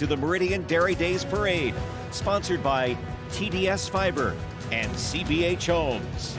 to the Meridian Dairy Days Parade, sponsored by TDS Fiber and CBH Homes.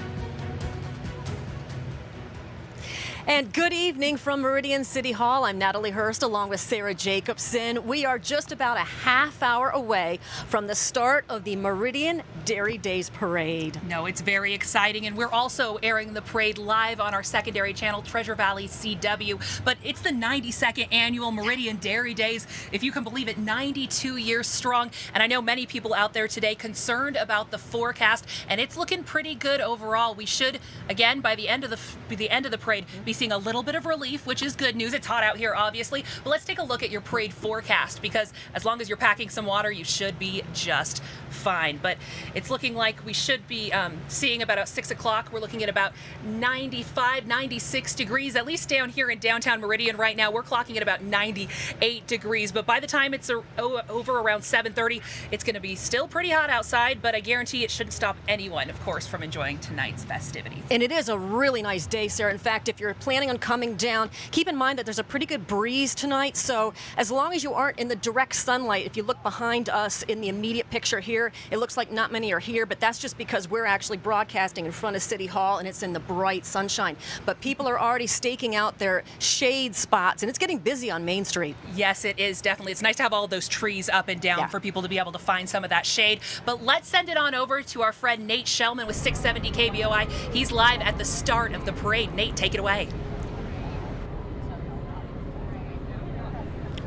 And good evening from Meridian City Hall. I'm Natalie Hurst along with Sarah Jacobson. We are just about a half hour away from the start of the Meridian Dairy Days Parade. No, it's very exciting, and we're also airing the parade live on our secondary channel, Treasure Valley CW. But it's the 92nd annual Meridian Dairy Days. If you can believe it, 92 years strong. And I know many people out there today concerned about the forecast, and it's looking pretty good overall. We should, again, by the end of the parade, be seeing a little bit of relief, which is good news. It's hot out here, obviously. But let's take a look at your parade forecast, because as long as you're packing some water, you should be just fine. But it's looking like we should be seeing about 6 o'clock. We're looking at about 95, 96 degrees, at least down here in downtown Meridian right now. We're clocking at about 98 degrees. But by the time it's over around 7:30, it's going to be still pretty hot outside, but I guarantee it shouldn't stop anyone, of course, from enjoying tonight's festivities. And it is a really nice day, Sarah. In fact, if you're planning on coming down, keep in mind that there's a pretty good breeze tonight. So as long as you aren't in the direct sunlight, if you look behind us in the immediate picture here, it looks like not many are here, but that's just because we're actually broadcasting in front of City Hall and it's in the bright sunshine. But people are already staking out their shade spots, and it's getting busy on Main Street. Yes, it is, definitely. It's nice to have all those trees up and down for people to be able to find some of that shade. But let's send it on over to our friend Nate Shellman with 670 KBOI. He's live at the start of the parade. Nate, take it away.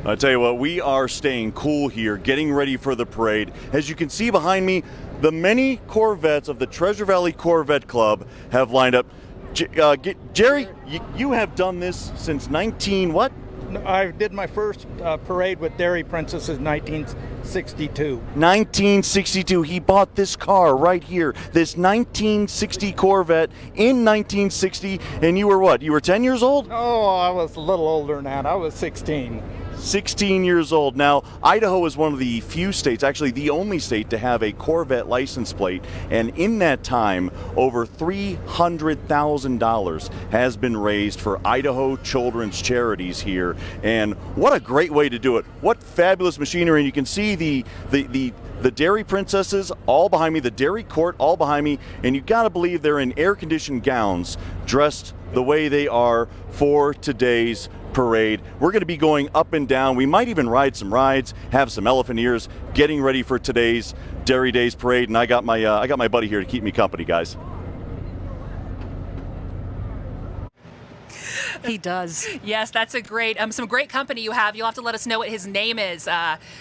I tell you what, we are staying cool here, getting ready for the parade. As you can see behind me, the many Corvettes of the Treasure Valley Corvette Club have lined up. Jerry, you have done this since what? I did my first parade with Dairy Princesses in 1962. 1962. He bought this car right here, this 1960 Corvette in 1960. And you were what? You were 10 years old? Oh, I was a little older than that. I was 16. 16 years old. Now, Idaho is one of the few states, actually the only state, to have a Corvette license plate. And in that time, over $300,000 has been raised for Idaho children's charities here. And what a great way to do it. What fabulous machinery. And you can see the Dairy Princesses all behind me, the Dairy Court all behind me. And you've got to believe they're in air-conditioned gowns, dressed the way they are for today's parade. We're going to be going up and down. We might even ride some rides, have some elephant ears, getting ready for today's Dairy Days parade. And I got my buddy here to keep me company, guys. He does. Yes, that's a great, some great company you have. You'll have to let us know what his name is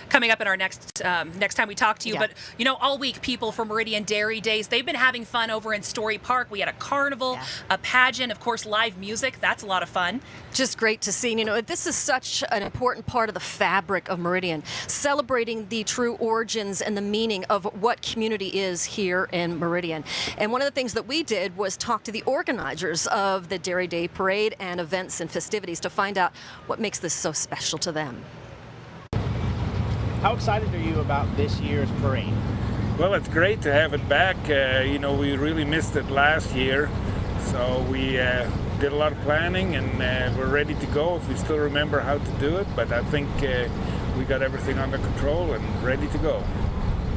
coming up in our next time we talk to you. Yeah. But, you know, all week, people from Meridian Dairy Days, they've been having fun over in Story Park. We had a carnival, a pageant, of course, live music. That's a lot of fun. Just great to see. You know, this is such an important part of the fabric of Meridian, celebrating the true origins and the meaning of what community is here in Meridian. And one of the things that we did was talk to the organizers of the Dairy Day Parade and events and festivities to find out what makes this so special to them. How excited are you about this year's parade? Well, it's great to have it back. You know, we really missed it last year, so we did a lot of planning, and we're ready to go if we still remember how to do it. But I think we got everything under control and ready to go.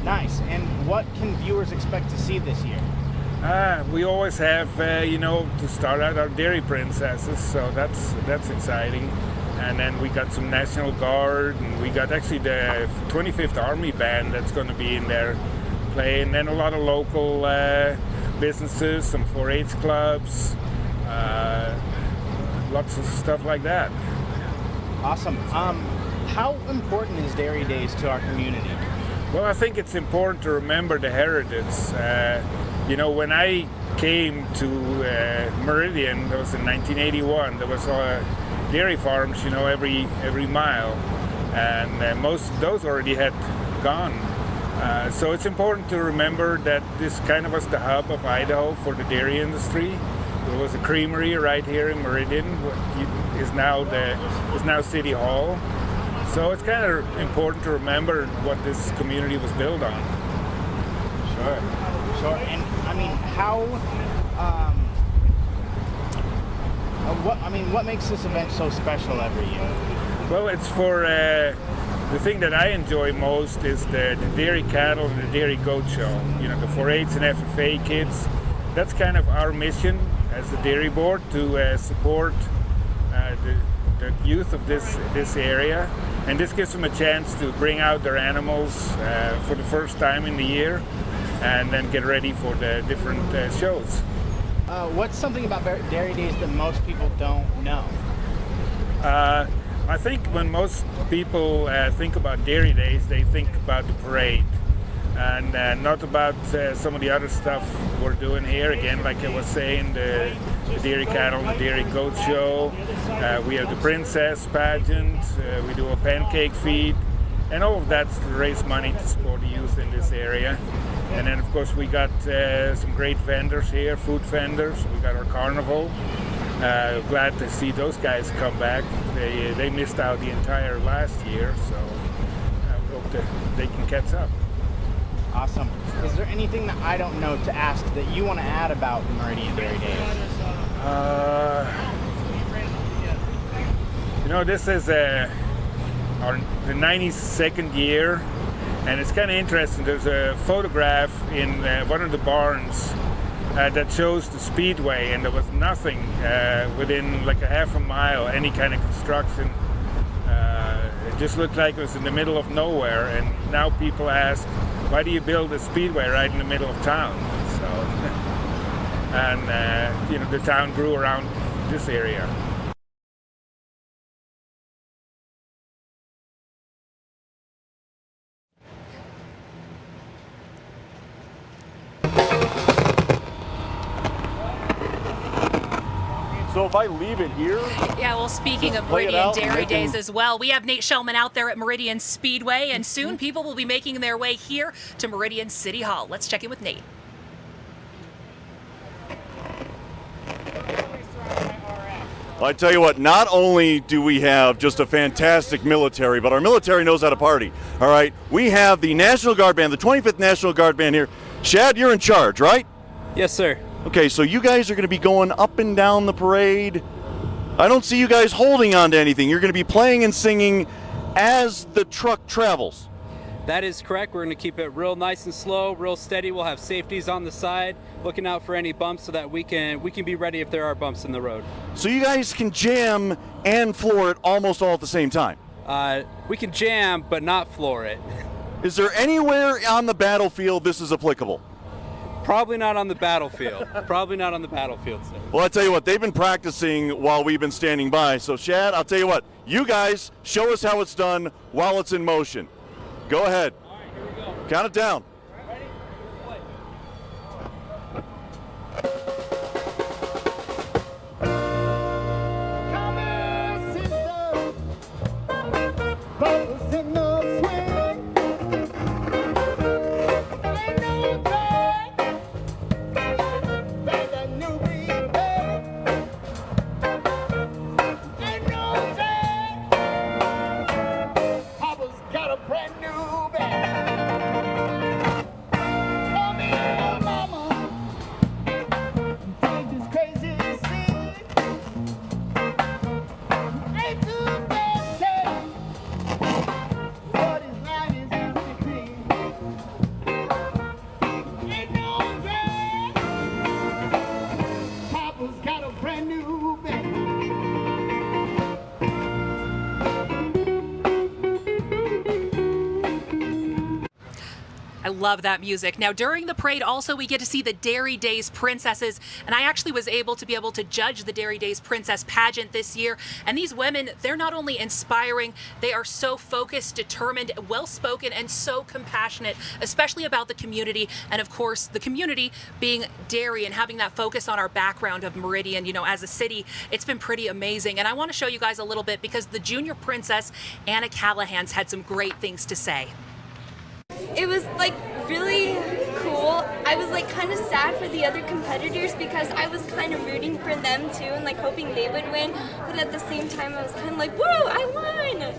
Nice. And what can viewers expect to see this year? We always have, you know, to start out our Dairy Princesses, so that's exciting. And then we got some National Guard, and we got actually the 25th Army Band that's going to be in there playing, and then a lot of local businesses, some 4-H clubs, lots of stuff like that. Awesome. How important is Dairy Days to our community? Well, I think it's important to remember the heritage. You know, when I came to Meridian, that was in 1981, there was dairy farms, you know, every mile, and most of those already had gone. So it's important to remember that this kind of was the hub of Idaho for the dairy industry. There was a creamery right here in Meridian, what is now City Hall. So it's kind of important to remember what this community was built on. Sure. And I mean, what makes this event so special every year? Well, it's for the thing that I enjoy most is the dairy cattle and the dairy goat show. You know, the 4-H and FFA kids. That's kind of our mission as the dairy board, to support the youth of this area, and this gives them a chance to bring out their animals for the first time in the year, and then get ready for the different shows. What's something about Dairy Days that most people don't know? I think when most people think about Dairy Days, they think about the parade, and not about some of the other stuff we're doing here. Again, like I was saying, the dairy cattle, the dairy goat show, we have the princess pageant, we do a pancake feed, and all of that's to raise money to support the youth in this area. And then of course we got some great vendors here, food vendors. We got our carnival. Glad to see those guys come back. They missed out the entire last year, so I hope that they can catch up. Awesome. Is there anything that I don't know to ask that you want to add about Meridian Dairy Days? You know, this is the 92nd year, and it's kind of interesting. There's a photograph in one of the barns that shows the speedway, and there was nothing within like a half a mile, any kind of construction. It just looked like it was in the middle of nowhere, and now people ask, why do you build a speedway right in the middle of town? So, and you know, the town grew around this area. So if I leave it here, Yeah, well, speaking of play it Meridian out and Dairy they can- Days as well, we have Nate Shellman out there at Meridian Speedway, and soon people will be making their way here to Meridian City Hall. Let's check in with Nate. I tell you what, not only do we have just a fantastic military, but our military knows how to party. All right, we have the National Guard Band, the 25th National Guard Band here. Shad, you're in charge, right? Yes, sir. Okay, so you guys are going to be going up and down the parade. I don't see you guys holding on to anything. You're going to be playing and singing as the truck travels. That is correct. We're going to keep it real nice and slow, real steady. We'll have safeties on the side, looking out for any bumps so that we can be ready if there are bumps in the road. So you guys can jam and floor it almost all at the same time. We can jam, but not floor it. Is there anywhere on the battlefield this is applicable? Probably not on the battlefield. Probably not on the battlefield, sir. Well, I tell you what, they've been practicing while we've been standing by. So, Shad, I'll tell you what, you guys show us how it's done while it's in motion. Go ahead. All right, here we go. Count it down. Ready? Play. I love that music. Now, during the parade, also, we get to see the Dairy Days princesses, and I actually was able to judge the Dairy Days princess pageant this year. And these women, they're not only inspiring, they are so focused, determined, well-spoken, and so compassionate, especially about the community. And of course, the community being dairy and having that focus on our background of Meridian, you know, as a city, it's been pretty amazing. And I want to show you guys a little bit because the junior princess, Anna Callahan's had some great things to say. It was like really cool. I was like kind of sad for the other competitors because I was kind of rooting for them too and like hoping they would win, but at the same time I was kind of like, whoa, I won!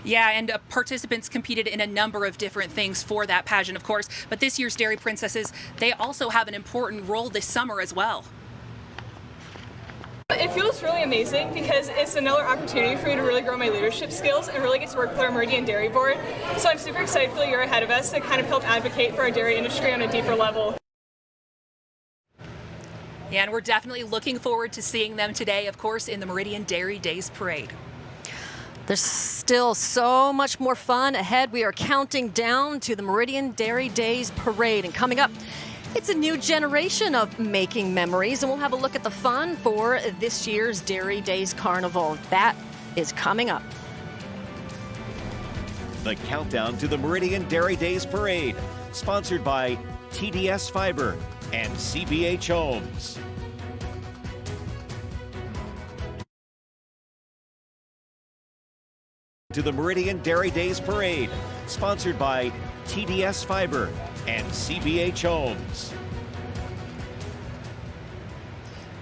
Yeah, and participants competed in a number of different things for that pageant, of course, but this year's Dairy Princesses, they also have an important role this summer as well. It feels really amazing because it's another opportunity for me to really grow my leadership skills and really get to work with our Meridian Dairy Board. So I'm super excited for the year ahead of us to kind of help advocate for our dairy industry on a deeper level. Yeah, and we're definitely looking forward to seeing them today, of course, in the Meridian Dairy Days Parade. There's still so much more fun ahead. We are counting down to the Meridian Dairy Days Parade. And coming up, it's a new generation of making memories. And we'll have a look at the fun for this year's Dairy Days Carnival. That is coming up. The countdown to the Meridian Dairy Days Parade, sponsored by TDS Fiber and CBH Homes. To the Meridian Dairy Days Parade, sponsored by TDS Fiber and CBH Homes.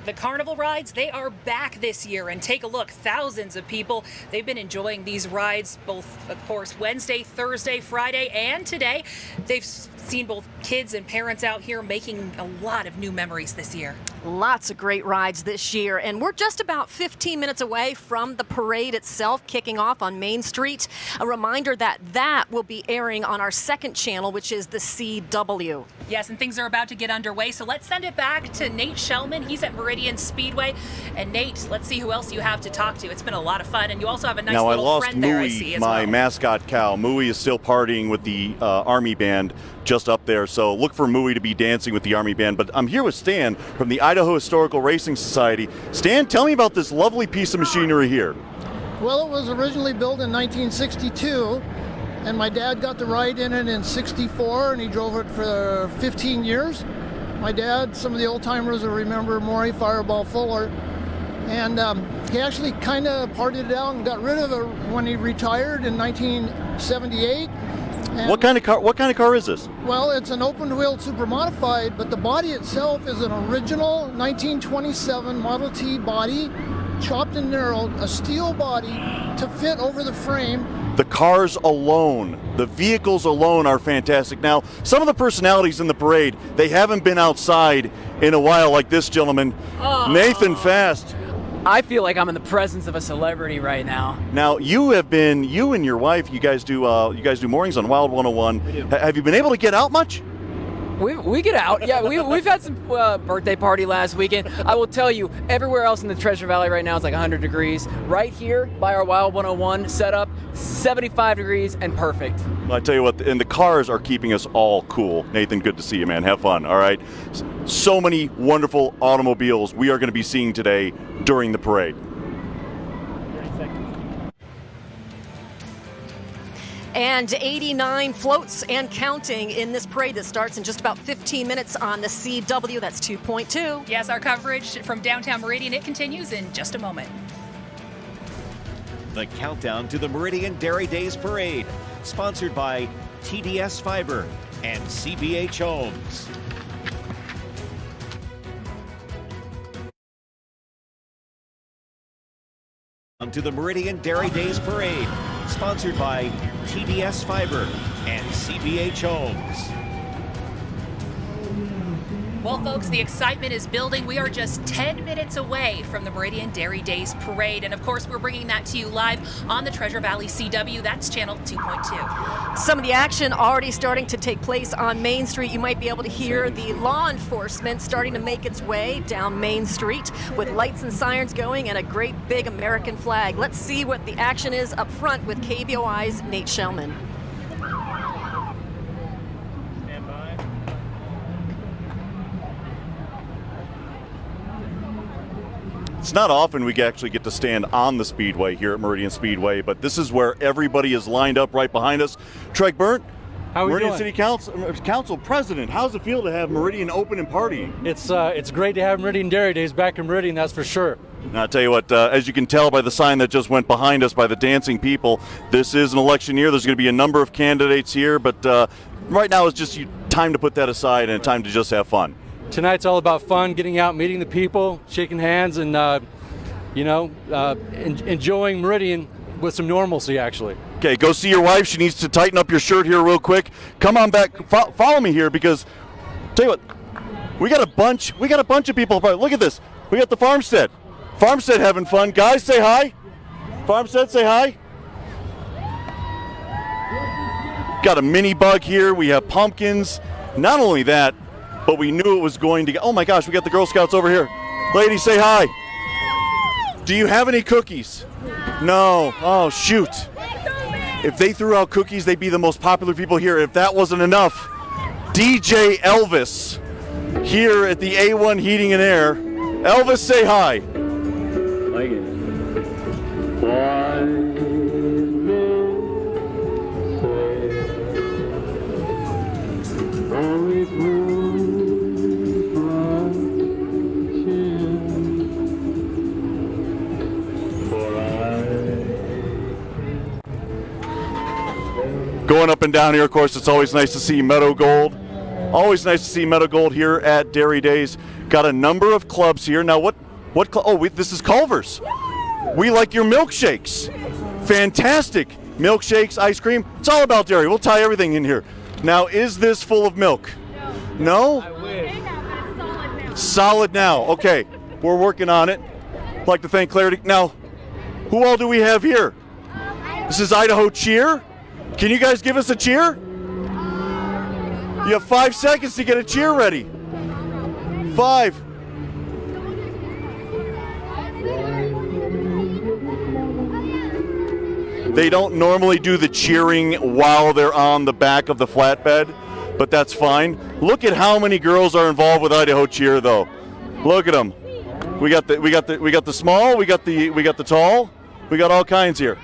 The carnival rides, they are back this year, and take a look. Thousands of people, they've been enjoying these rides both, of course, Wednesday, Thursday, Friday, and today. They've seen both kids and parents out here making a lot of new memories this year. Lots of great rides this year, and we're just about 15 minutes away from the parade itself kicking off on Main Street. A reminder that will be airing on our second channel, which is the CW. Yes, and things are about to get underway, so let's send it back to Nate Shellman. He's at Meridian Speedway. And Nate, let's see who else you have to talk to. It's been a lot of fun, and you also have a nice little friend there, I see, as well. Now, I lost Mooey, my mascot cow. Mooey is still partying with the Army Band just up there, so look for Mooey to be dancing with the Army Band. But I'm here with Stan from the Idaho Historical Racing Society. Stan, tell me about this lovely piece of machinery here. Well, it was originally built in 1962, and my dad got to ride in it in 64, and he drove it for 15 years. My dad, some of the old timers will remember Maury Fireball Fuller, and he actually kind of partied it out and got rid of it when he retired in 1978. And what kind of car is this? Well, it's an open-wheeled super modified, but the body itself is an original 1927 Model T body, chopped and narrowed, a steel body to fit over the frame. The cars alone, the vehicles alone are fantastic. Now, some of the personalities in the parade, they haven't been outside in a while, like this gentleman, Nathan Fast. I feel like I'm in the presence of a celebrity right now. Now, you and your wife, you guys do mornings on Wild 101. We do. Have you been able to get out much? We get out. Yeah, we've had some birthday party last weekend. I will tell you, everywhere else in the Treasure Valley right now it's like 100 degrees. Right here by our Wild 101 setup, 75 degrees and perfect. I tell you what, and the cars are keeping us all cool. Nathan, good to see you, man. Have fun, all right? So many wonderful automobiles we are going to be seeing today during the parade. And 89 floats and counting in this parade that starts in just about 15 minutes on the CW. That's 2.2. Yes, our coverage from downtown Meridian, it continues in just a moment. The countdown to the Meridian Dairy Days Parade, sponsored by TDS Fiber and CBH Homes. To the Meridian Dairy Days Parade, sponsored by TDS Fiber and CBH Homes. Well, folks, the excitement is building. We are just 10 minutes away from the Meridian Dairy Days Parade. And of course, we're bringing that to you live on the Treasure Valley CW. That's channel 2.2. Some of the action already starting to take place on Main Street. You might be able to hear the law enforcement starting to make its way down Main Street with lights and sirens going and a great big American flag. Let's see what the action is up front with KBOI's Nate Shellman. It's not often we actually get to stand on the Speedway here at Meridian Speedway, but this is where everybody is lined up right behind us. Treg Burnt, Meridian City Council President, how's it feel to have Meridian open and partying? It's great to have Meridian Dairy Days back in Meridian, that's for sure. Now, I'll tell you what, as you can tell by the sign that just went behind us by the dancing people, this is an election year. There's going to be a number of candidates here, but right now it's just time to put that aside and time to just have fun. Tonight's all about fun, getting out, meeting the people, shaking hands, and enjoying Meridian with some normalcy, actually. Okay, go see your wife. She needs to tighten up your shirt here real quick. Come on back, follow me here, because tell you what, we got a bunch of people. Look at this. We got the farmstead. Farmstead having fun. Guys, say hi. Farmstead, say hi. Got a mini bug here. We have pumpkins. Not only that, but we knew it was going to get. Oh my gosh, we got the Girl Scouts over here. Ladies, say hi. Do you have any cookies? No. Oh, shoot. If they threw out cookies, they'd be the most popular people here. If that wasn't enough, DJ Elvis here at the A1 Heating and Air. Elvis, say hi. Going up and down here, of course, it's always nice to see Meadow Gold. Always nice to see Meadow Gold here at Dairy Days. Got a number of clubs here. Now, this is Culver's. We like your milkshakes. Fantastic. Milkshakes, ice cream. It's all about dairy. We'll tie everything in here. Now, is this full of milk? No? I wish. Solid now. Okay. We're working on it. I'd like to thank Clarity. Now, who all do we have here? This is Idaho Cheer. Can you guys give us a cheer? You have 5 seconds to get a cheer ready. 5. They don't normally do the cheering while they're on the back of the flatbed, but that's fine. Look at how many girls are involved with Idaho Cheer, though. Look at them. We got the small, we got the tall, we got all kinds here.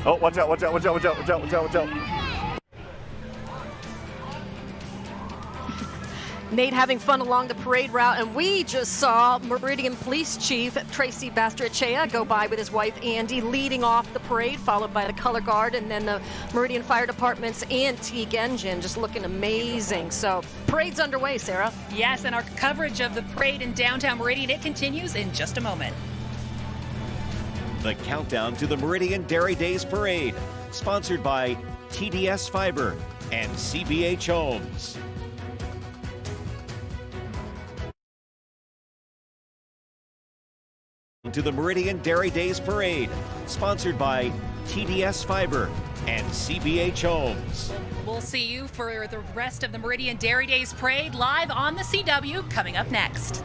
Oh, watch out, watch out, watch out, watch out, watch out, watch out, watch out. Nate having fun along the parade route, and we just saw Meridian Police Chief Tracy Bastrachea go by with his wife Andy, leading off the parade, followed by the color guard, and then the Meridian Fire Department's antique engine, just looking amazing. So, parade's underway, Sarah. Yes, and our coverage of the parade in downtown Meridian, it continues in just a moment. The countdown to the Meridian Dairy Days Parade, sponsored by TDS Fiber and CBH Homes. To the Meridian Dairy Days Parade, sponsored by TDS Fiber and CBH Homes. We'll see you for the rest of the Meridian Dairy Days Parade live on the CW coming up next.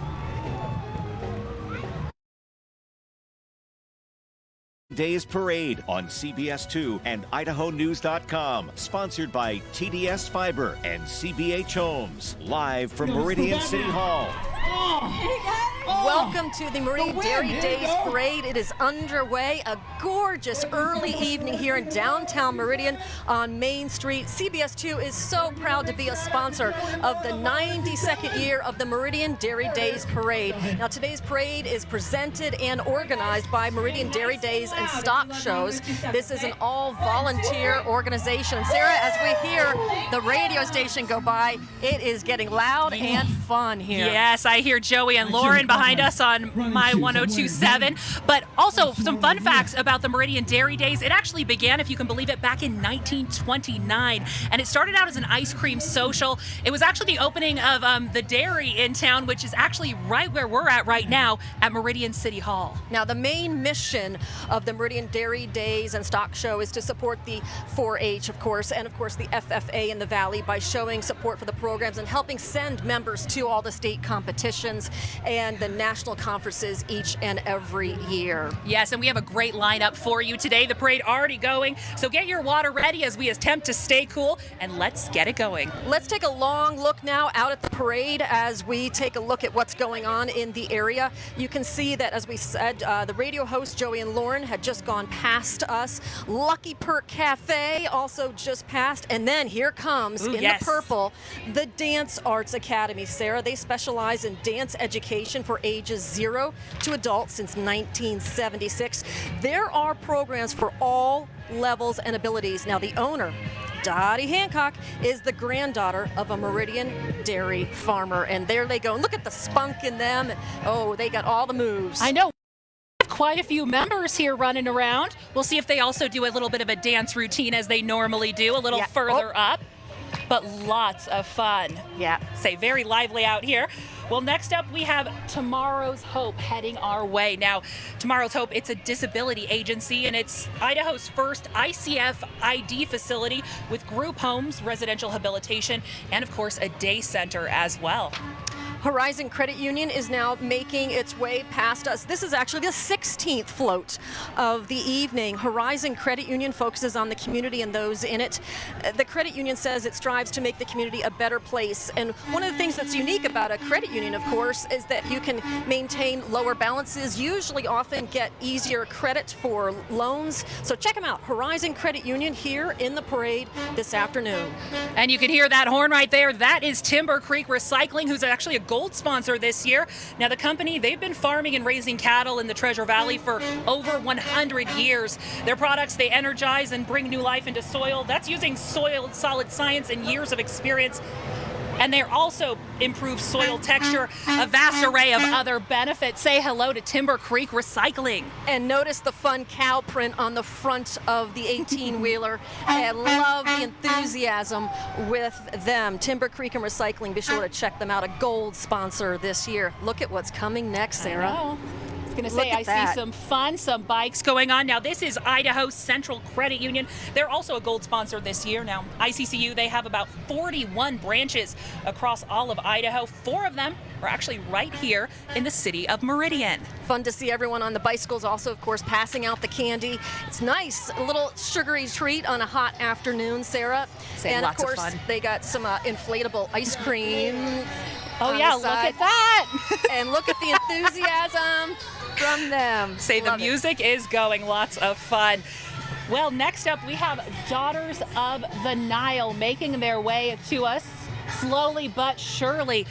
Days Parade on CBS2 and IdahoNews.com, sponsored by TDS Fiber and CBH Homes, live from Meridian City Hall. Welcome to the Meridian Dairy Days Parade. It is underway. A gorgeous early evening here in downtown Meridian on Main Street. CBS2 is so proud to be a sponsor of the 92nd year of the Meridian Dairy Days Parade. Now, today's parade is presented and organized by Meridian Dairy Days and Stock Shows. This is an all-volunteer organization. And Sarah, as we hear the radio station go by, it is getting loud and fun here. Yes, I hear Joey and Lauren behind us on my 1027. But also some fun facts about the Meridian Dairy Days. It actually began, if you can believe it, back in 1929. And it started out as an ice cream social. It was actually the opening of the dairy in town, which is actually right where we're at right now at Meridian City Hall. Now, the main mission of the Meridian Dairy Days and Stock Show is to support the 4-H, of course, and of course the FFA in the Valley by showing support for the programs and helping send members to all the state competitions and the national conferences each and every year. Yes, and we have a great lineup for you today. The parade already going, so get your water ready as we attempt to stay cool, and let's get it going. Let's take a long look now out at the parade as we take a look at what's going on in the area. You can see that, as we said, the radio host Joey and Lauren had just gone past us. Lucky Perk Cafe also just passed, and then here comes the purple, the Dance Arts Academy. Sarah, they specialize in dance education for ages 0 to adults since 1976. There are programs for all levels and abilities. Now, the owner, Dottie Hancock, is the granddaughter of a Meridian dairy farmer, and there they go. And look at the spunk in them. Oh, they got all the moves. I know. quite a few members here running around. We'll see if they also do a little bit of a dance routine as they normally do, a little further up. But lots of fun. Yeah. Say very lively out here. Well, next up we have Tomorrow's Hope heading our way. Now, Tomorrow's Hope, it's a disability agency, and it's Idaho's first ICF ID facility with group homes, residential habilitation, and of course a day center as well. Horizon Credit Union is now making its way past us. This is actually the 16th float of the evening. Horizon Credit Union focuses on the community and those in it. The credit union says it strives to make the community a better place. And one of the things that's unique about a credit union, of course, is that you can maintain lower balances, usually often get easier credit for loans. So check them out, Horizon Credit Union here in the parade this afternoon. And you can hear that horn right there. That is Timber Creek Recycling, who's actually a gold sponsor this year. Now the company, they've been farming and raising cattle in the Treasure Valley for over 100 years. Their products, they energize and bring new life into soil. That's using soil solid science and years of experience. And they also improve soil texture, a vast array of other benefits. Say hello to Timber Creek Recycling. And notice the fun cow print on the front of the 18-wheeler. I love the enthusiasm with them. Timber Creek and Recycling, be sure to check them out. A gold sponsor this year. Look at what's coming next, Sarah. Gonna say I see some fun, some bikes going on. Now this is Idaho Central Credit Union. They're also a gold sponsor this year. Now ICCU, they have about 41 branches across all of Idaho. 4 of them are actually right here in the city of Meridian. Fun to see everyone on the bicycles, also of course passing out the candy. It's nice, a little sugary treat on a hot afternoon, Sarah. And lots of course fun. they got some inflatable ice cream. Oh yeah, look at that. And look at the enthusiasm from them. Say the music is going, lots of fun. Well, next up we have Daughters of the Nile making their way to us slowly but surely.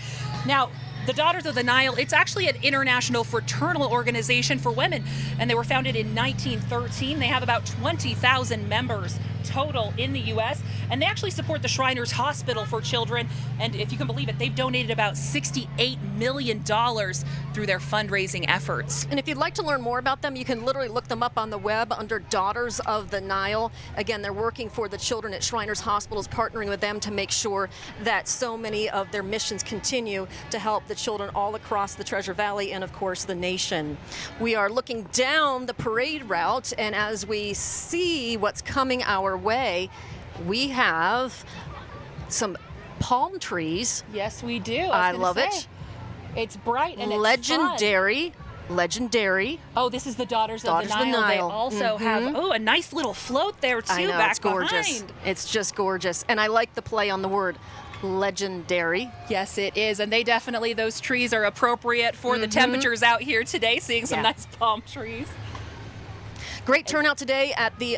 Now, the Daughters of the Nile, it's actually an international fraternal organization for women, and they were founded in 1913. They have about 20,000 members total in the U.S., and they actually support the Shriners Hospital for Children, and if you can believe it, they've donated about $68 million through their fundraising efforts. And if you'd like to learn more about them, you can literally look them up on the web under Daughters of the Nile. Again, they're working for the children at Shriners Hospitals, partnering with them to make sure that so many of their missions continue to help the children all across the Treasure Valley and, of course, the nation. We are looking down the parade route, and as we see what's coming our way, we have some palm trees. Yes, we do. I love it. It's bright and it's legendary. fun. Legendary. Oh, this is the Daughters of the Nile. They also have a nice little float there too. I know, back it's gorgeous. behind. It's just gorgeous, and I like the play on the word legendary. Yes, it is, and they definitely, those trees are appropriate for the temperatures out here today. Seeing some nice palm trees. Great turnout today at the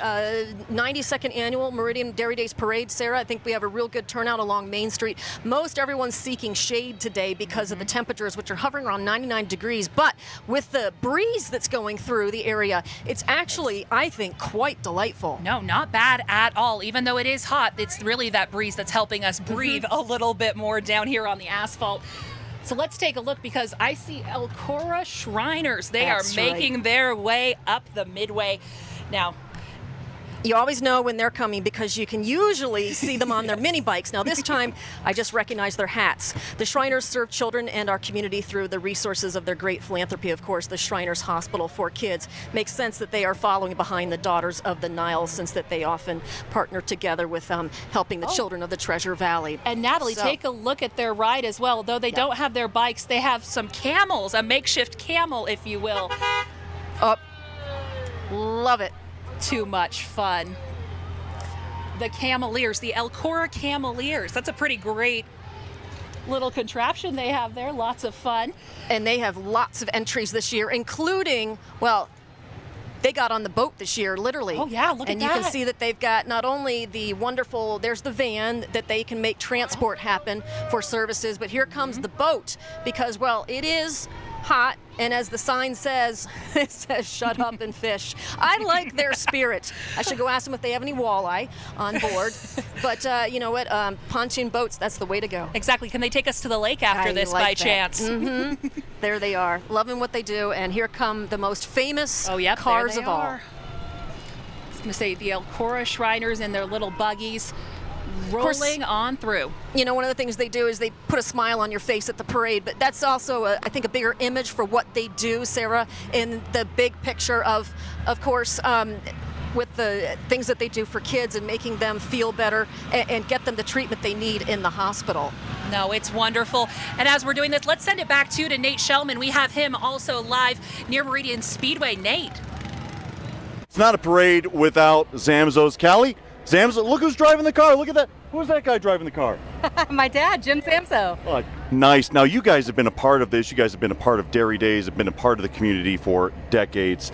92nd Annual Meridian Dairy Days Parade. Sarah, I think we have a real good turnout along Main Street. Most everyone's seeking shade today because of the temperatures, which are hovering around 99 degrees. But with the breeze that's going through the area, it's actually, I think, quite delightful. No, not bad at all. Even though it is hot, it's really that breeze that's helping us breathe a little bit more down here on the asphalt. So let's take a look, because I see Elcora Shriners. They are making their way up the midway. Now, you always know when they're coming because you can usually see them on their mini bikes. Now this time, I just recognize their hats. The Shriners serve children and our community through the resources of their great philanthropy, of course, the Shriners Hospital for Kids. Makes sense that they are following behind the Daughters of the Nile, since that they often partner together with helping the children of the Treasure Valley. And Natalie, take a look at their ride as well. Though they don't have their bikes, they have some camels, a makeshift camel, if you will. Love it. Too much fun. The Cameliers, the Elcora Cameliers. That's a pretty great little contraption they have there. Lots of fun. And they have lots of entries this year, including, well, they got on the boat this year, literally. Oh yeah, look at that. And you can see that they've got not only the wonderful, there's the van that they can make transport happen for services, but here comes the boat, because, well, it is hot, and as the sign says, it says shut up and fish. I like their spirit. I should go ask them if they have any walleye on board. But you know what? Pontoon boats, that's the way to go. Exactly. Can they take us to the lake after this by chance? Mm-hmm. There they are, loving what they do, and here come the most famous cars of all. I was going to say the El Cora Shriners and their little buggies rolling on through. You know, one of the things they do is they put a smile on your face at the parade, but that's also, I think, a bigger image for what they do, Sarah, in the big picture of course, with the things that they do for kids and making them feel better and get them the treatment they need in the hospital. No, it's wonderful. And as we're doing this, let's send it back to Nate Shellman. We have him also live near Meridian Speedway. Nate. It's not a parade without Zamzo's. Callie, Zamzo, look who's driving the car. Look at that. Who's that guy driving the car? My dad, Jim Zamzo. Oh, nice. Now, you guys have been a part of this. You guys have been a part of Dairy Days, have been a part of the community for decades.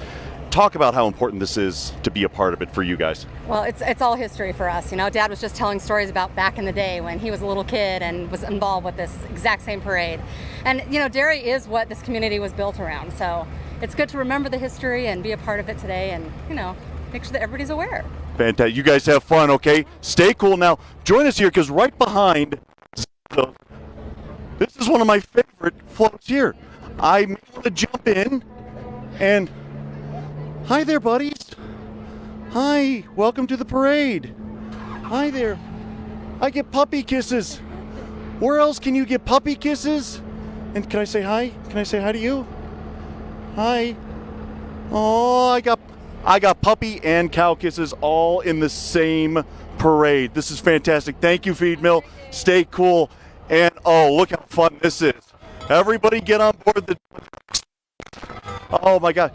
Talk about how important this is to be a part of it for you guys. Well, it's all history for us. You know, Dad was just telling stories about back in the day when he was a little kid and was involved with this exact same parade. And, you know, dairy is what this community was built around. So it's good to remember the history and be a part of it today and, you know, make sure that everybody's aware. Fantastic. You guys have fun, okay? Stay cool. Now, join us here because right behind, this is one of my favorite floats here. I'm going to jump in and... Hi there, buddies. Hi, welcome to the parade. Hi there. I get puppy kisses. Where else can you get puppy kisses? And can I say hi? Can I say hi to you? Hi. Oh, I got puppy and cow kisses all in the same parade. This is fantastic. Thank you, Feed Mill. Stay cool. And oh, look how fun this is. Everybody get on board the... Oh my God.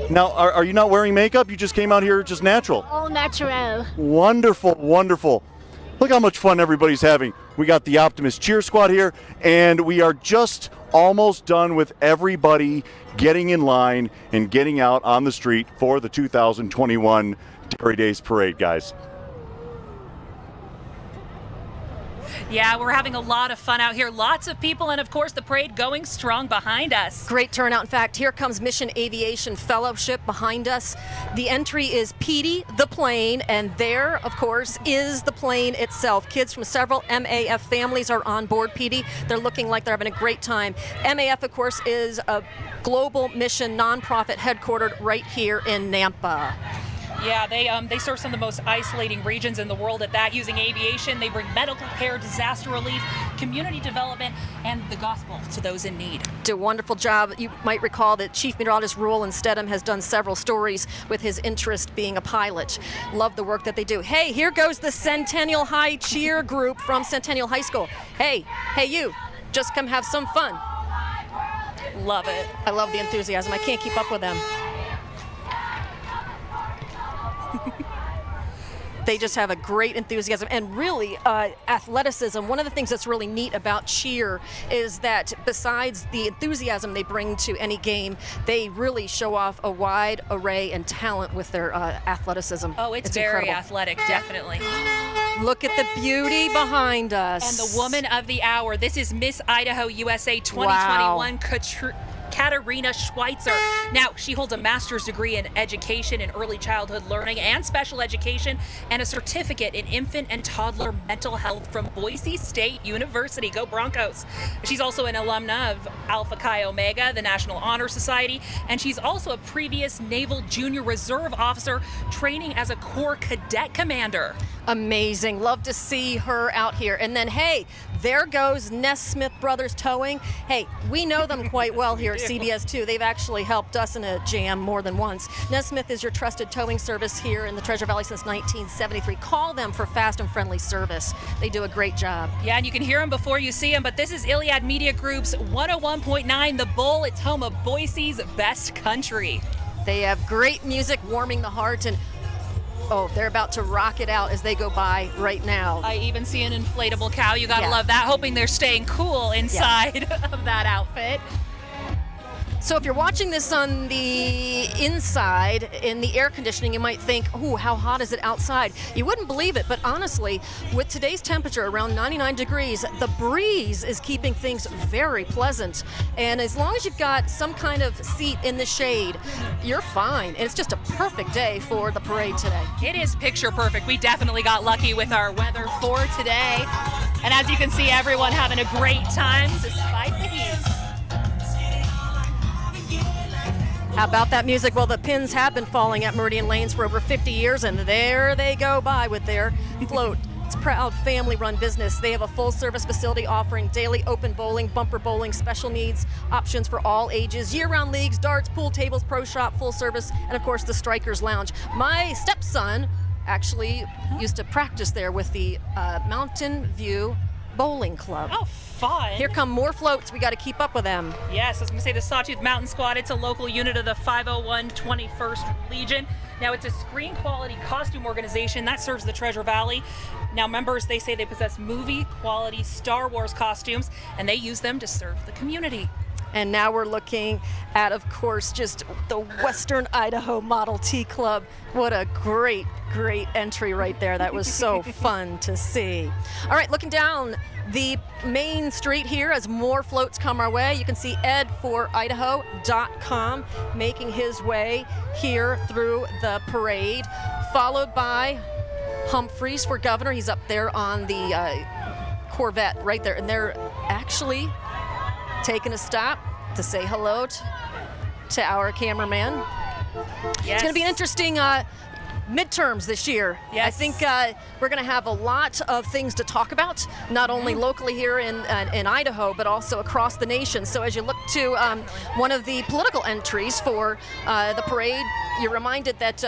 Now, are you not wearing makeup? You just came out here just natural. All natural. Wonderful, wonderful. Look how much fun everybody's having. We got the Optimist Cheer Squad here, and we are just almost done with everybody getting in line and getting out on the street for the 2021 Dairy Days Parade, guys. Yeah, we're having a lot of fun out here. Lots of people, and of course the parade going strong behind us. Great turnout. In fact, here comes Mission Aviation Fellowship behind us. The entry is Petey the plane, and there, of course, is the plane itself. Kids from several MAF families are on board Petey. They're looking like they're having a great time. MAF, of course, is a global mission nonprofit headquartered right here in Nampa. Yeah, they serve some of the most isolating regions in the world at that. Using aviation, they bring medical care, disaster relief, community development, and the gospel to those in need. Do a wonderful job. You might recall that Chief Meteorologist Roland Stedham has done several stories with his interest being a pilot. Love the work that they do. Hey, here goes the Centennial High cheer group from Centennial High School. Hey you, just come have some fun. Love it. I love the enthusiasm. I can't keep up with them. They just have a great enthusiasm and really athleticism. One of the things that's really neat about cheer is that besides the enthusiasm they bring to any game, they really show off a wide array and talent with their athleticism. Oh, it's very incredible. athletic, definitely. Look at the beauty behind us. And the woman of the hour. This is Miss Idaho USA 2021, Wow. Katarina Schweitzer. Now, she holds a master's degree in education and early childhood learning and special education and a certificate in infant and toddler mental health from Boise State University. Go Broncos. She's also an alumna of Alpha Chi Omega, the National Honor Society, and she's also a previous Naval Junior Reserve officer training as a Corps Cadet Commander. Amazing. Love to see her out here. And then, hey, there goes Nesmith Brothers Towing. Hey, we know them quite well here at CBS2. They've actually helped us in a jam more than once. Nesmith is your trusted towing service here in the Treasure Valley since 1973. Call them for fast and friendly service. They do a great job. Yeah, and you can hear them before you see them, but this is Iliad Media Group's 101.9 The Bull. It's home of Boise's best country. They have great music warming the heart, and oh, they're about to rock it out as they go by right now. I even see an inflatable cow. You gotta love that. Hoping they're staying cool inside of that outfit. So if you're watching this on the inside in the air conditioning, you might think, ooh, how hot is it outside? You wouldn't believe it, but honestly, with today's temperature around 99 degrees, the breeze is keeping things very pleasant. And as long as you've got some kind of seat in the shade, you're fine. And it's just a perfect day for the parade today. It is picture perfect. We definitely got lucky with our weather for today. And as you can see, everyone having a great time despite the heat. How about that music? Well, the pins have been falling at Meridian Lanes for over 50 years, and there they go by with their float. It's a proud family-run business. They have a full-service facility offering daily open bowling, bumper bowling, special needs options for all ages, year-round leagues, darts, pool tables, pro shop, full service, and of course the Strikers Lounge. My stepson actually used to practice there with the Mountain View Bowling Club. Oh, fun. Here come more floats. We got to keep up with them. Yes, I was going to say the Sawtooth Mountain Squad. It's a local unit of the 501 21st Legion. Now, it's a screen quality costume organization that serves the Treasure Valley. Now, members, they say they possess movie quality Star Wars costumes, and they use them to serve the community. And now we're looking at, of course, just the Western Idaho Model T Club. What a great, great entry right there. That was so fun to see. All right, looking down the main street here as more floats come our way. You can see ed4idaho.com making his way here through the parade, followed by Humphreys for governor. He's up there on the Corvette right there, and they're actually taking a stop to say hello to our cameraman. Yes. It's going to be an interesting midterms this year. Yes. I think we're going to have a lot of things to talk about, not only locally here in Idaho, but also across the nation. So as you look to one of the political entries for the parade, you're reminded that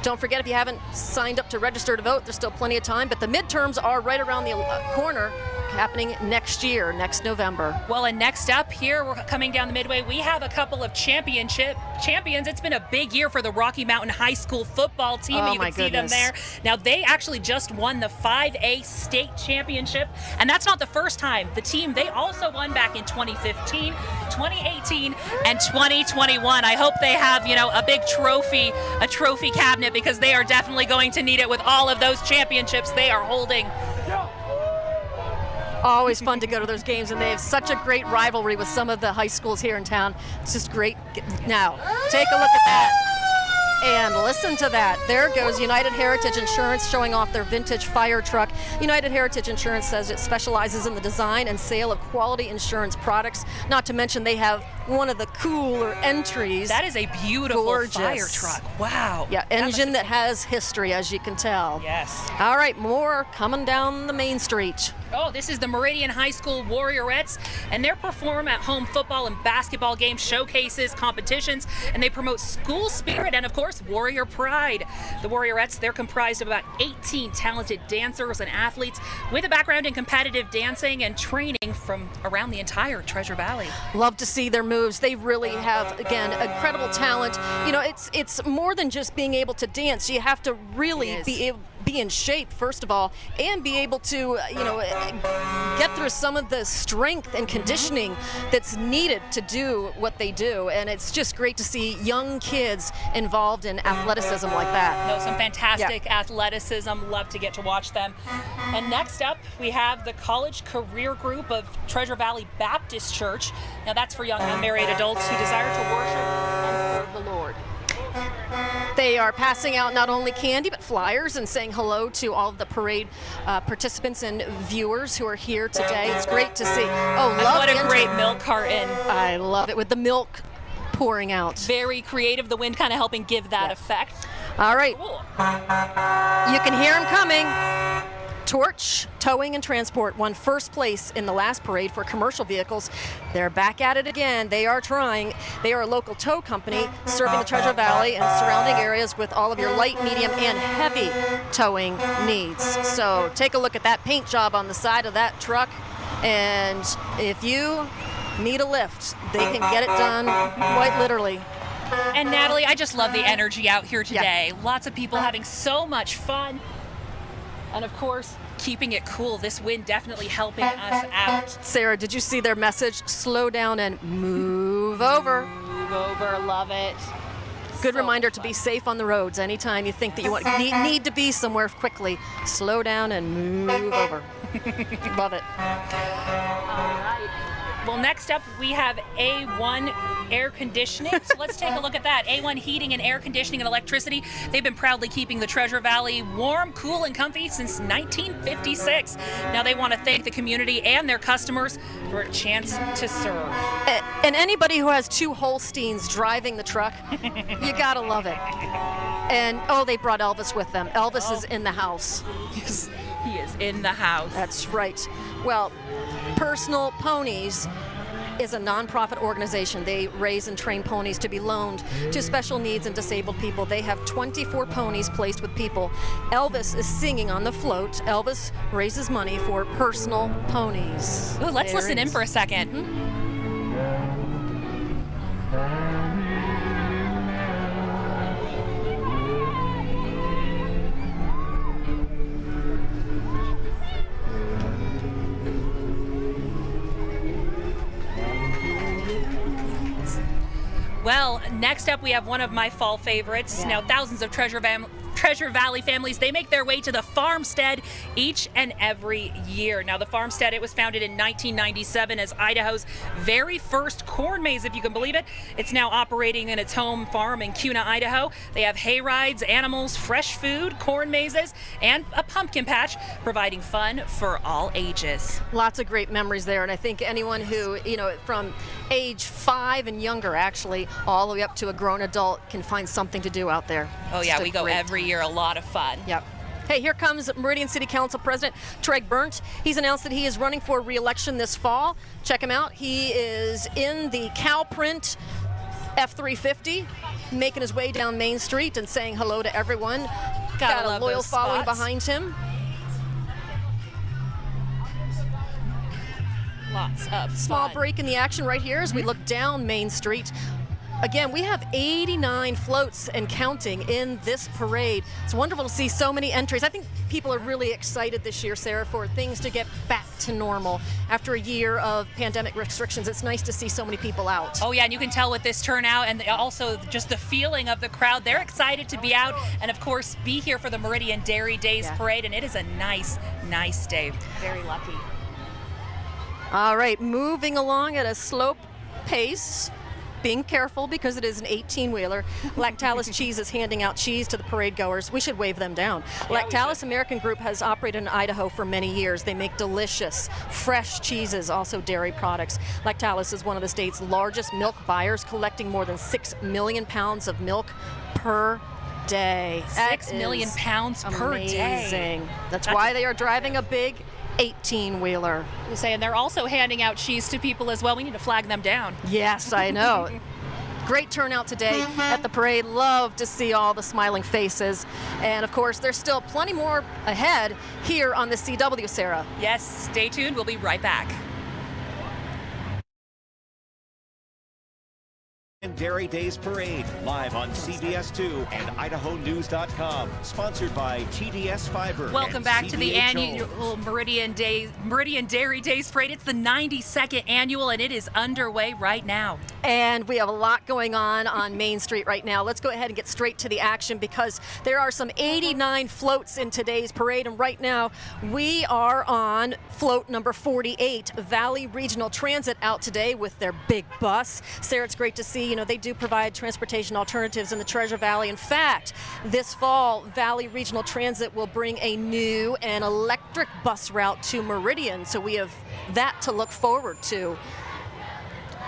don't forget, if you haven't signed up to register to vote, there's still plenty of time, but the midterms are right around the corner, happening next year, next November. Well, and next up here, we're coming down the midway, we have a couple of champions. It's been a big year for the Rocky Mountain High School football team. Oh, you can see them there. Now, they actually just won the 5A state championship, and that's not the first time. The team, they also won back in 2015, 2018, and 2021. I hope they have, a big trophy, a trophy cabinet, because they are definitely going to need it with all of those championships they are holding. Always fun to go to those games, and they have such a great rivalry with some of the high schools here in town. It's just great. Now, take a look at that. And listen to that. There goes United Heritage Insurance showing off their vintage fire truck. United Heritage Insurance says it specializes in the design and sale of quality insurance products. Not to mention they have one of the cooler entries. That is a beautiful fire truck. Wow. Yeah, engine that has history, as you can tell. Yes. All right, more coming down the main street. Oh, this is the Meridian High School Warriorettes, and they perform at-home football and basketball games, showcases, competitions, and they promote school spirit and, of course, warrior pride. The Warriorettes, they're comprised of about 18 talented dancers and athletes with a background in competitive dancing and training from around the entire Treasure Valley. Love to see their moves. They really have, again, incredible talent. It's more than just being able to dance. You have to really be in shape, first of all, and be able to, get through some of the strength and conditioning that's needed to do what they do. And it's just great to see young kids involved in athleticism like that. No, some fantastic athleticism. Love to get to watch them. And next up, we have the College Career Group of Treasure Valley Baptist Church. Now, that's for young unmarried adults who desire to worship and serve the Lord. They are passing out not only candy but flyers and saying hello to all of the parade participants and viewers who are here today. It's great to see. Oh, and love what a great milk carton. I love it with the milk pouring out. Very creative. The wind kind of helping give that effect. All right. Cool. You can hear them coming. Torch Towing and Transport won first place in the last parade for commercial vehicles. They're back at it again. They are trying. They are a local tow company serving the Treasure Valley and surrounding areas with all of your light, medium, and heavy towing needs. So take a look at that paint job on the side of that truck. And if you need a lift, they can get it done quite literally. And Natalie, I just love the energy out here today. Lots of people having so much fun. And of course, keeping it cool. This wind definitely helping us out. Sarah, did you see their message? Slow down and move over. move over. Love it. Good So reminder much to fun. be safe on the roads. Anytime you think that you need to be somewhere quickly, slow down and move over. Love it. All right. Well, next up we have A1 air conditioning. So let's take a look at that. A1 heating and air conditioning and electricity. They've been proudly keeping the Treasure Valley warm, cool, and comfy since 1956. Now they want to thank the community and their customers for a chance to serve. And anybody who has 2 Holsteins driving the truck, you gotta love it. And they brought Elvis with them. Elvis is in the house. He is in the house. That's right. Well, Personal Ponies is a nonprofit organization. They raise and train ponies to be loaned to special needs and disabled people. They have 24 ponies placed with people. Elvis is singing on the float. Elvis raises money for Personal Ponies. Ooh, let's listen in for a second. Well, next up we have one of my fall favorites. Now, thousands of Treasure Valley families, they make their way to the farmstead each and every year. Now, the farmstead, it was founded in 1997 as Idaho's very first corn maze, if you can believe it. It's now operating in its home farm in Kuna, Idaho. They have hay rides, animals, fresh food, corn mazes, and a pumpkin patch, providing fun for all ages. Lots of great memories there, and I think anyone who, from age 5 and younger, actually, all the way up to a grown adult, can find something to do out there. Oh yeah, we go every year, a lot of fun. Yep. Hey, here comes Meridian City Council President Treg Burnt. He's announced that he is running for re-election this fall. Check him out. He is in the Calprint F-350, making his way down Main Street and saying hello to everyone. Got a loyal following behind him. Lots of Small fun. break in the action right here as we look down Main Street. Again, we have 89 floats and counting in this parade. It's wonderful to see so many entries. I think people are really excited this year, Sarah, for things to get back to normal. After a year of pandemic restrictions, it's nice to see so many people out. Oh yeah, and you can tell with this turnout and also just the feeling of the crowd. They're excited to be out and of course be here for the Meridian Dairy Days Parade, and it is a nice, nice day. Very lucky. All right, moving along at a slow pace. Being careful because it is an 18-wheeler. Lactalis Cheese is handing out cheese to the parade goers. We should wave them down. Lactalis American Group has operated in Idaho for many years. They make delicious, fresh cheeses, also dairy products. Lactalis is one of the state's largest milk buyers, collecting more than 6 million pounds of milk per day. 6 million pounds per day. Amazing. That's why they are driving a big 18-wheeler. You're saying they're also handing out cheese to people as well. We need to flag them down. Yes, I know. Great turnout today at the parade. Love to see all the smiling faces. And of course, there's still plenty more ahead here on the CW, Sarah. Yes, stay tuned. We'll be right back. Dairy Days Parade, live on CBS2 and IdahoNews.com. Sponsored by TDS Fiber. Welcome back to the CBH annual Meridian Dairy Days Parade. It's the 92nd annual, and it is underway right now. And we have a lot going on Main Street right now. Let's go ahead and get straight to the action because there are some 89 floats in today's parade. And right now, we are on float number 48, Valley Regional Transit, out today with their big bus. Sarah, it's great to see. They do provide transportation alternatives in the Treasure Valley. In fact, this fall, Valley Regional Transit will bring a new and electric bus route to Meridian. So we have that to look forward to.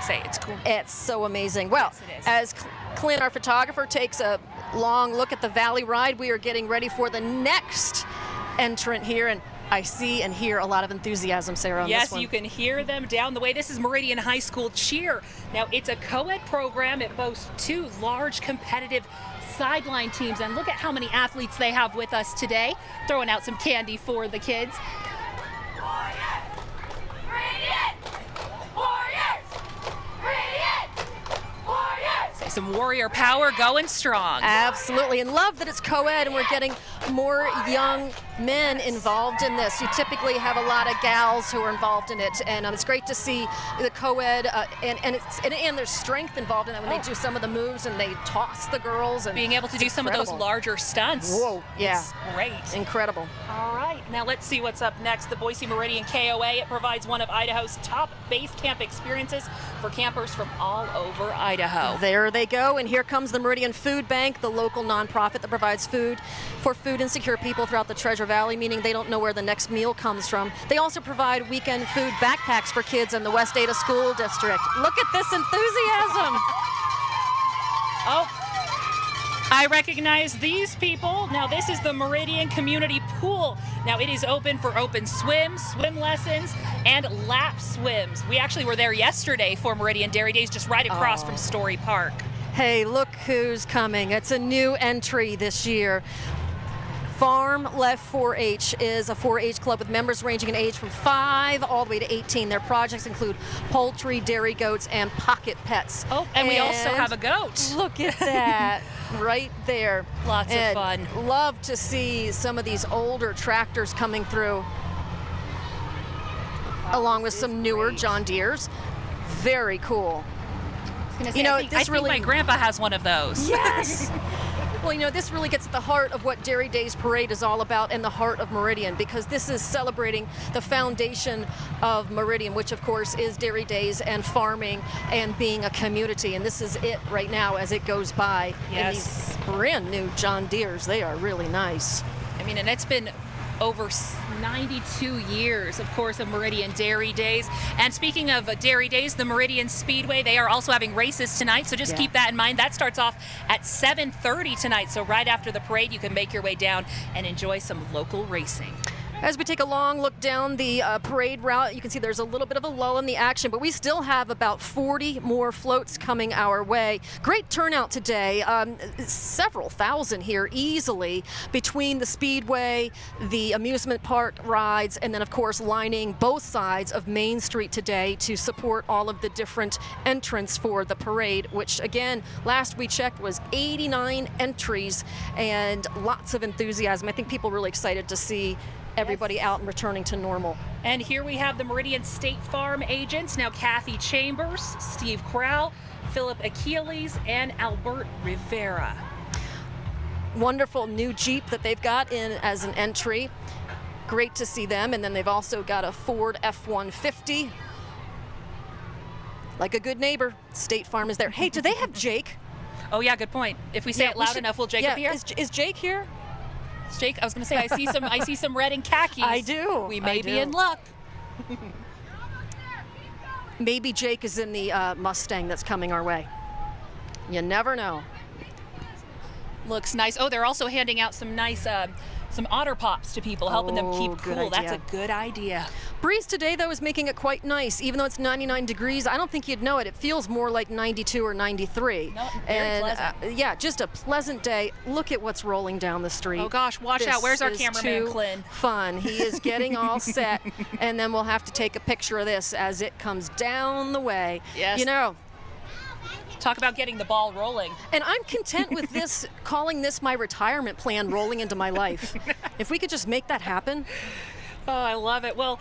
Say it's cool. It's so amazing. Well, yes, as Clint, our photographer, takes a long look at the Valley Ride, we are getting ready for the next entrant here. And I see and hear a lot of enthusiasm, Sarah, on this Yes, one. you can hear them down the way. This is Meridian High School Cheer. Now, it's a co-ed program. It boasts 2 large competitive sideline teams. And look at how many athletes they have with us today. Throwing out some candy for the kids. Some warrior power going strong. Absolutely, and love that it's co-ed and we're getting more young men involved in this. You typically have a lot of gals who are involved in it, and it's great to see the co-ed and there's strength involved in that when they do some of the moves and they toss the girls and being able to do some of those larger stunts. Whoa, yeah, it's great, incredible. All right, now let's see what's up next. The Boise Meridian KOA. It provides one of Idaho's top base camp experiences for campers from all over Idaho. There they go, and here comes the Meridian Food Bank, the local nonprofit that provides food for food insecure people throughout the Treasure Valley, meaning they don't know where the next meal comes from. They also provide weekend food backpacks for kids in the West Ada School District. Look at this enthusiasm. Oh, I recognize these people. Now this is the Meridian Community Pool. Now it is open for open swims, swim lessons, and lap swims. We actually were there yesterday for Meridian Dairy Days, just right across from Story Park. Hey, look who's coming. It's a new entry this year. Farm Left 4-H is a 4-H club with members ranging in age from 5 all the way to 18. Their projects include poultry, dairy goats, and pocket pets. Oh, and we also have a goat. Look at that right there. Lots of fun. Love to see some of these older tractors coming through, along with some newer John Deeres. Very cool. You know, I think my grandpa has one of those. Yes. Well, you know, this really gets at the heart of what Dairy Days Parade is all about and the heart of Meridian, because this is celebrating the foundation of Meridian, which of course is Dairy Days and farming and being a community. And this is it right now as it goes by. Yes. And these brand new John Deeres, they are really nice. I mean, and it's been over 92 years, of course, of Meridian Dairy Days. And speaking of Dairy Days, the Meridian Speedway, they are also having races tonight, so just keep that in mind. That starts off at 7:30 tonight, so right after the parade, you can make your way down and enjoy some local racing. As we take a long look down the parade route, you can see there's a little bit of a lull in the action, but we still have about 40 more floats coming our way. Great turnout today, several thousand here easily between the Speedway, the amusement park rides, and then of course lining both sides of Main Street today to support all of the different entrants for the parade, which again, last we checked was 89 entries and lots of enthusiasm. I think people are really excited to see everybody out and returning to normal. And here we have the Meridian State Farm agents, now Kathy Chambers, Steve Crowell, Philip Achilles, and Albert Rivera. Wonderful new Jeep that they've got in as an entry. Great to see them. And then they've also got a Ford F-150. Like a good neighbor, State Farm is there. Hey, do they have Jake? Oh yeah, good point. If we say it loud enough, will Jacob be here? Is Jake here? Jake, I was going to say, I see some red and khakis. I do. We may be in luck. Maybe Jake is in the Mustang that's coming our way. You never know. Looks nice. Oh, they're also handing out some nice some Otter Pops to people, helping them keep cool. That's a good idea. Breeze today, though, is making it quite nice. Even though it's 99 degrees, I don't think you'd know it. It feels more like 92 or 93. No, very pleasant. Yeah, just a pleasant day. Look at what's rolling down the street. Oh, gosh, watch out. Where's our cameraman, Clint? Fun. He is getting all set, and then we'll have to take a picture of this as it comes down the way. Yes. You know, talk about getting the ball rolling. And I'm content with this, calling this my retirement plan rolling into my life. If we could just make that happen. Oh, I love it. Well,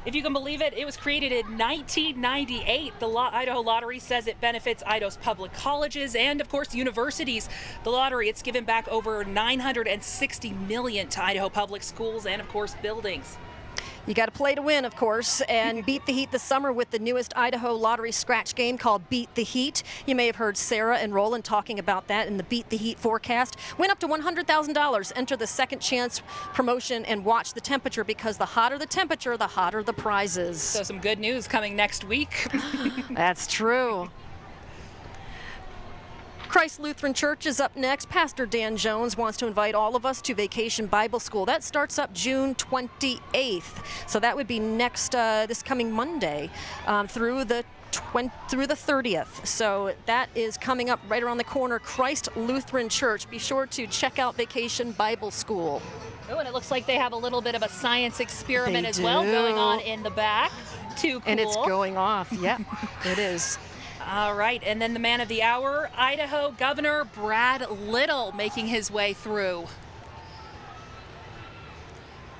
if you can believe it, it was created in 1998. The Idaho Lottery says it benefits Idaho's public colleges and, of course, universities. The lottery, it's given back over $960 million to Idaho public schools and, of course, buildings. You got to play to win, of course, and beat the heat this summer with the newest Idaho Lottery scratch game called Beat the Heat. You may have heard Sarah and Roland talking about that in the Beat the Heat forecast. Win up to $100,000. Enter the second chance promotion and watch the temperature, because the hotter the temperature, the hotter the prizes. So some good news coming next week. That's true. Christ Lutheran Church is up next. Pastor Dan Jones wants to invite all of us to Vacation Bible School. That starts up June 28th. So that would be next, this coming Monday through the 30th. So that is coming up right around the corner. Christ Lutheran Church. Be sure to check out Vacation Bible School. Oh, and it looks like they have a little bit of a science experiment as well going on in the back. Too cool. And it's going off. Yep, it is. All right, and then the man of the hour, Idaho Governor Brad Little, making his way through.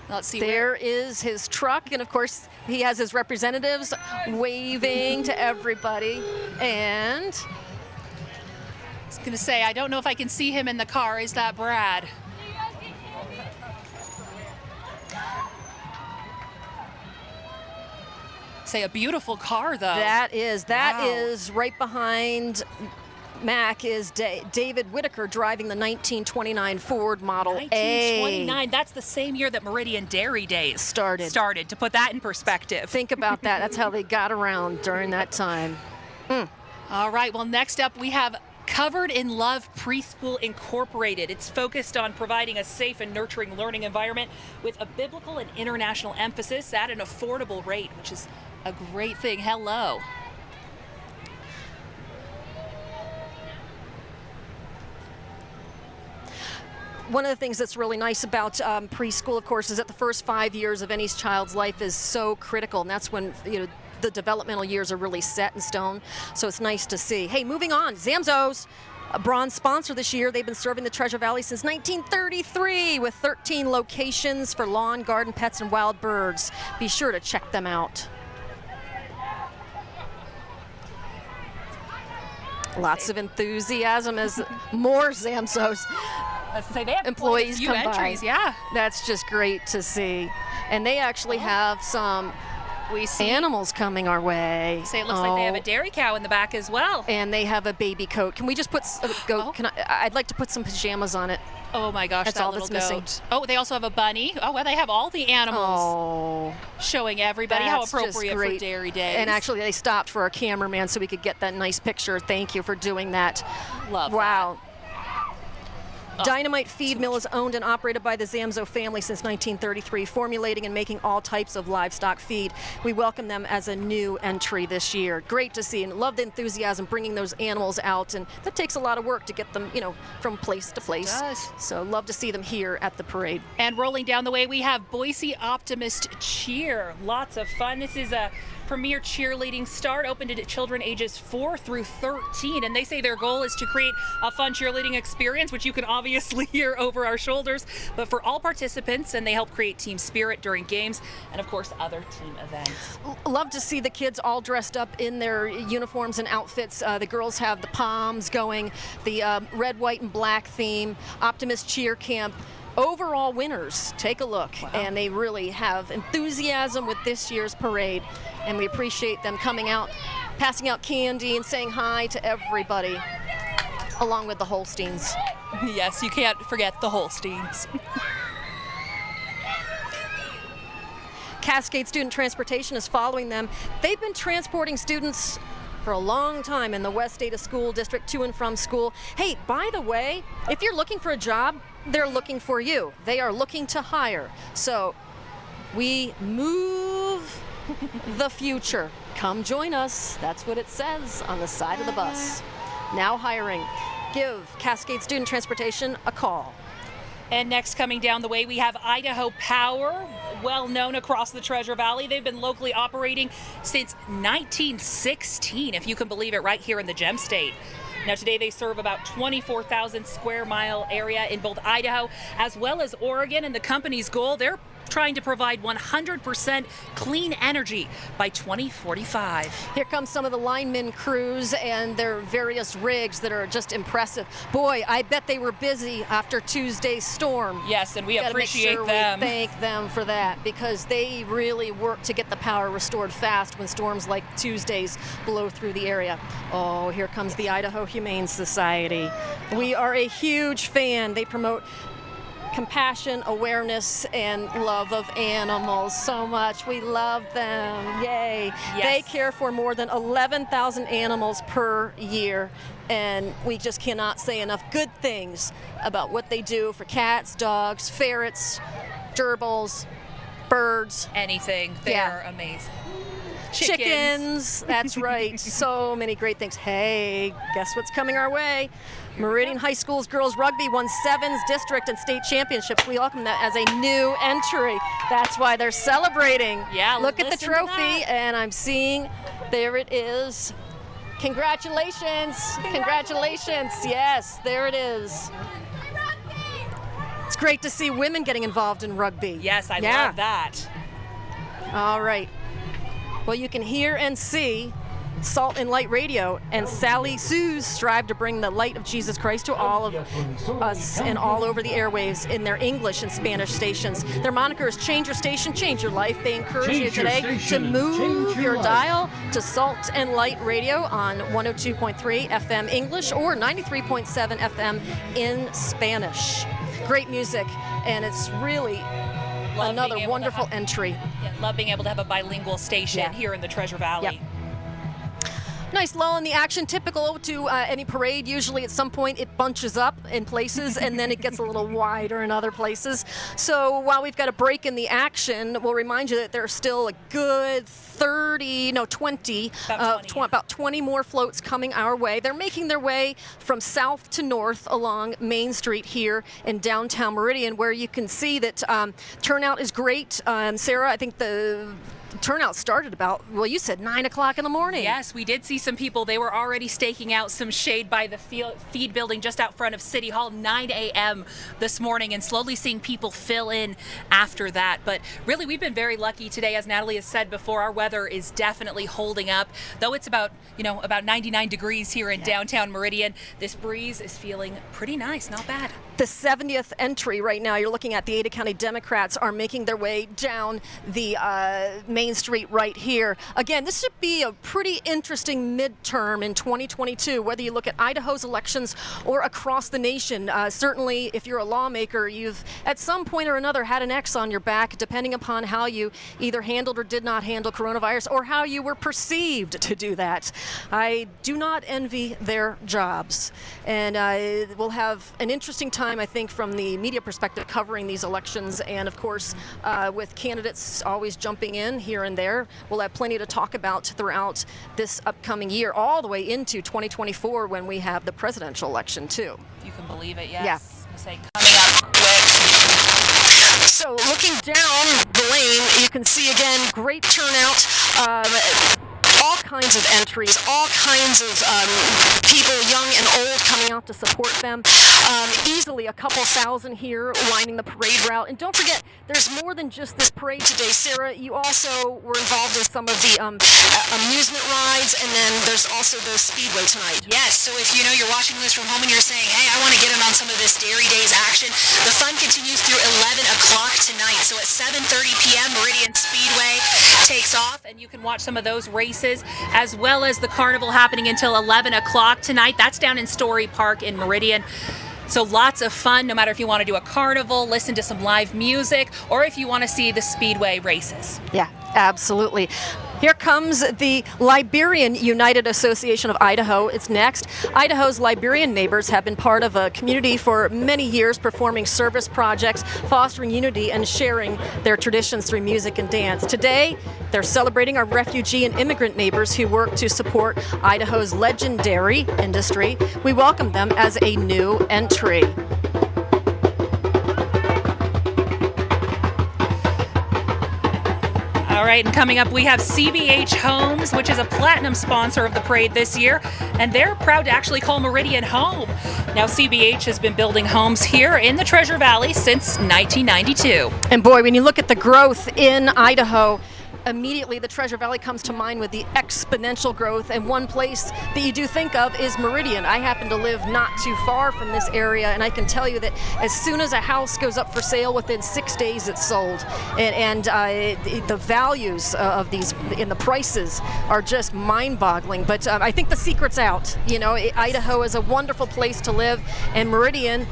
Let's see. There is his truck, and of course he has his representatives waving to everybody. And I was going to say, I don't know if I can see him in the car. Is that Brad? Say a beautiful car, though. That is Wow. right behind Mac is David Whitaker driving the 1929 Ford Model A. 1929. That's the same year that Meridian Dairy Days started. To put that in perspective. Think about that. That's how they got around during that time. All right. Well, next up we have Covered in Love Preschool Incorporated. It's focused on providing a safe and nurturing learning environment with a biblical and international emphasis at an affordable rate, which is a great thing. Hello. One of the things that's really nice about preschool, of course, is that the first 5 years of any child's life is so critical, and that's when the developmental years are really set in stone. So it's nice to see. Hey, moving on, Zamzows, a bronze sponsor this year. They've been serving the Treasure Valley since 1933 with 13 locations for lawn, garden, pets, and wild birds. Be sure to check them out. Lots of enthusiasm as more Zamzows employees come entries, by. yeah. That's just great to see. And they actually have some animals coming our way. Say it looks like they have a dairy cow in the back as well. And they have a baby coat. Can we just put a goat? I'd like to put some pajamas on it. Oh my gosh, that's that all little that's goat. missing. Oh, they also have a bunny. Oh, well, they have all the animals. Showing everybody how That's appropriate just great. for Dairy Days. And actually, they stopped for our cameraman so we could get that nice picture. Thank you for doing that. Love Wow. Dynamite Feed Mill is owned and operated by the Zamzo family since 1933, formulating and making all types of livestock feed. We welcome them as a new entry this year. Great to see, and love the enthusiasm bringing those animals out, and that takes a lot of work to get them, from place to place. It does. So love to see them here at the parade. And rolling down the way, we have Boise Optimist Cheer. Lots of fun. This is a premier cheerleading start, open to children ages 4 through 13. And they say their goal is to create a fun cheerleading experience, which you can obviously hear over our shoulders, but for all participants, and they help create team spirit during games and, of course, other team events. Love to see the kids all dressed up in their uniforms and outfits. The girls have the poms going, the red, white, and black theme, Optimist Cheer Camp. Overall winners, take a look, and they really have enthusiasm with this year's parade, and we appreciate them coming out, passing out candy and saying hi to everybody, along with the Holsteins. Yes, you can't forget the Holsteins. Cascade Student Transportation is following them. They've been transporting students for a long time in the West Ada School District to and from school. Hey, by the way, if you're looking for a job, they're looking for you. They are looking to hire. So we move the future. Come join us. That's what it says on the side of the bus. Now hiring. Give Cascade Student Transportation a call. And next, coming down the way, we have Idaho Power, well known across the Treasure Valley. They've been locally operating since 1916, if you can believe it, right here in the Gem State. Now today they serve about 24,000 square mile area in both Idaho as well as Oregon, and the company's goal, they're trying to provide 100% clean energy by 2045. Here comes some of the linemen crews and their various rigs that are just impressive. Boy, I bet they were busy after Tuesday's storm. Yes, and we Gotta appreciate make sure them. We thank them for that, because they really work to get the power restored fast when storms like Tuesday's blow through the area. Oh, here comes the Idaho Humane Society. We are a huge fan. They promote compassion, awareness, and love of animals so much. We love them. Yay. Yes. They care for more than 11,000 animals per year, and we just cannot say enough good things about what they do for cats, dogs, ferrets, gerbils, birds. Anything. They're amazing. Chickens. That's right. So many great things. Hey, guess what's coming our way? Meridian High School's girls rugby won 7s district and state championships. We welcome that as a new entry. That's why they're celebrating. Yeah, look at the listen to trophy, and I'm seeing there it is. Congratulations. Congratulations. Yes, there it is. It's great to see women getting involved in rugby. Yes, I love that. All right. Well, you can hear and see Salt and Light Radio and Sally Sue's strive to bring the light of Jesus Christ to all of us and all over the airwaves in their English and Spanish stations. Their moniker is Change Your Station, Change Your Life. They encourage you today to move your dial to Salt and Light Radio on 102.3 FM English or 93.7 FM in Spanish. Great music, and it's really another wonderful entry. Yeah, love being able to have a bilingual station here in the Treasure Valley. Yep. Nice lull in the action, typical to any parade. Usually at some point it bunches up in places and then it gets a little wider in other places. So while we've got a break in the action, we'll remind you that there's still a good 20 more floats coming our way. They're making their way from south to north along Main Street here in downtown Meridian, where you can see that turnout is great. Sarah, I think the turnout started about, well, you said 9 o'clock in the morning. Yes, we did see some people. They were already staking out some shade by the feed building just out front of City Hall, 9 a.m. this morning, and slowly seeing people fill in after that. But really, we've been very lucky today. As Natalie has said before, our weather is definitely holding up. Though it's about 99 degrees here in downtown Meridian, this breeze is feeling pretty nice, not bad. The 70th entry right now, you're looking at the Ada County Democrats are making their way down the Main Street right here. Again, this should be a pretty interesting midterm in 2022, whether you look at Idaho's elections or across the nation. Certainly, if you're a lawmaker, you've at some point or another had an X on your back, depending upon how you either handled or did not handle coronavirus or how you were perceived to do that. I do not envy their jobs. And we'll have an interesting time, I think, from the media perspective covering these elections, and of course with candidates always jumping in here and there. We'll have plenty to talk about throughout this upcoming year, all the way into 2024 when we have the presidential election too. You can believe it, yes. Yeah. Say coming up quick. So looking down the lane, you can see again great turnout. All kinds of entries, all kinds of people, young and old, coming out to support them. Easily a couple thousand here lining the parade route. And don't forget, there's more than just this parade today. Sarah, you also were involved in some of the amusement rides, and then there's also the Speedway tonight. Yes, so if you're watching this from home and you're saying, hey, I want to get in on some of this Dairy Days action, the fun continues through 11 o'clock tonight. So at 7:30 p.m., Meridian Speedway takes off, and you can watch some of those races, as well as the carnival happening until 11 o'clock tonight. That's down in Story Park in Meridian. So lots of fun, no matter if you want to do a carnival, listen to some live music, or if you want to see the Speedway races. Yeah, absolutely. Here comes the Liberian United Association of Idaho. It's next. Idaho's Liberian neighbors have been part of a community for many years, performing service projects, fostering unity, and sharing their traditions through music and dance. Today, they're celebrating our refugee and immigrant neighbors who work to support Idaho's legendary industry. We welcome them as a new entry. All right, and coming up, we have CBH Homes, which is a platinum sponsor of the parade this year, and they're proud to actually call Meridian home. Now, CBH has been building homes here in the Treasure Valley since 1992. And boy, when you look at the growth in Idaho, immediately the Treasure Valley comes to mind with the exponential growth, and one place that you do think of is Meridian. I happen to live not too far from this area, and I can tell you that as soon as a house goes up for sale, within 6 days it's sold. And the values of these and the prices are just mind-boggling. But I think the secret's out. Idaho is a wonderful place to live, and Meridian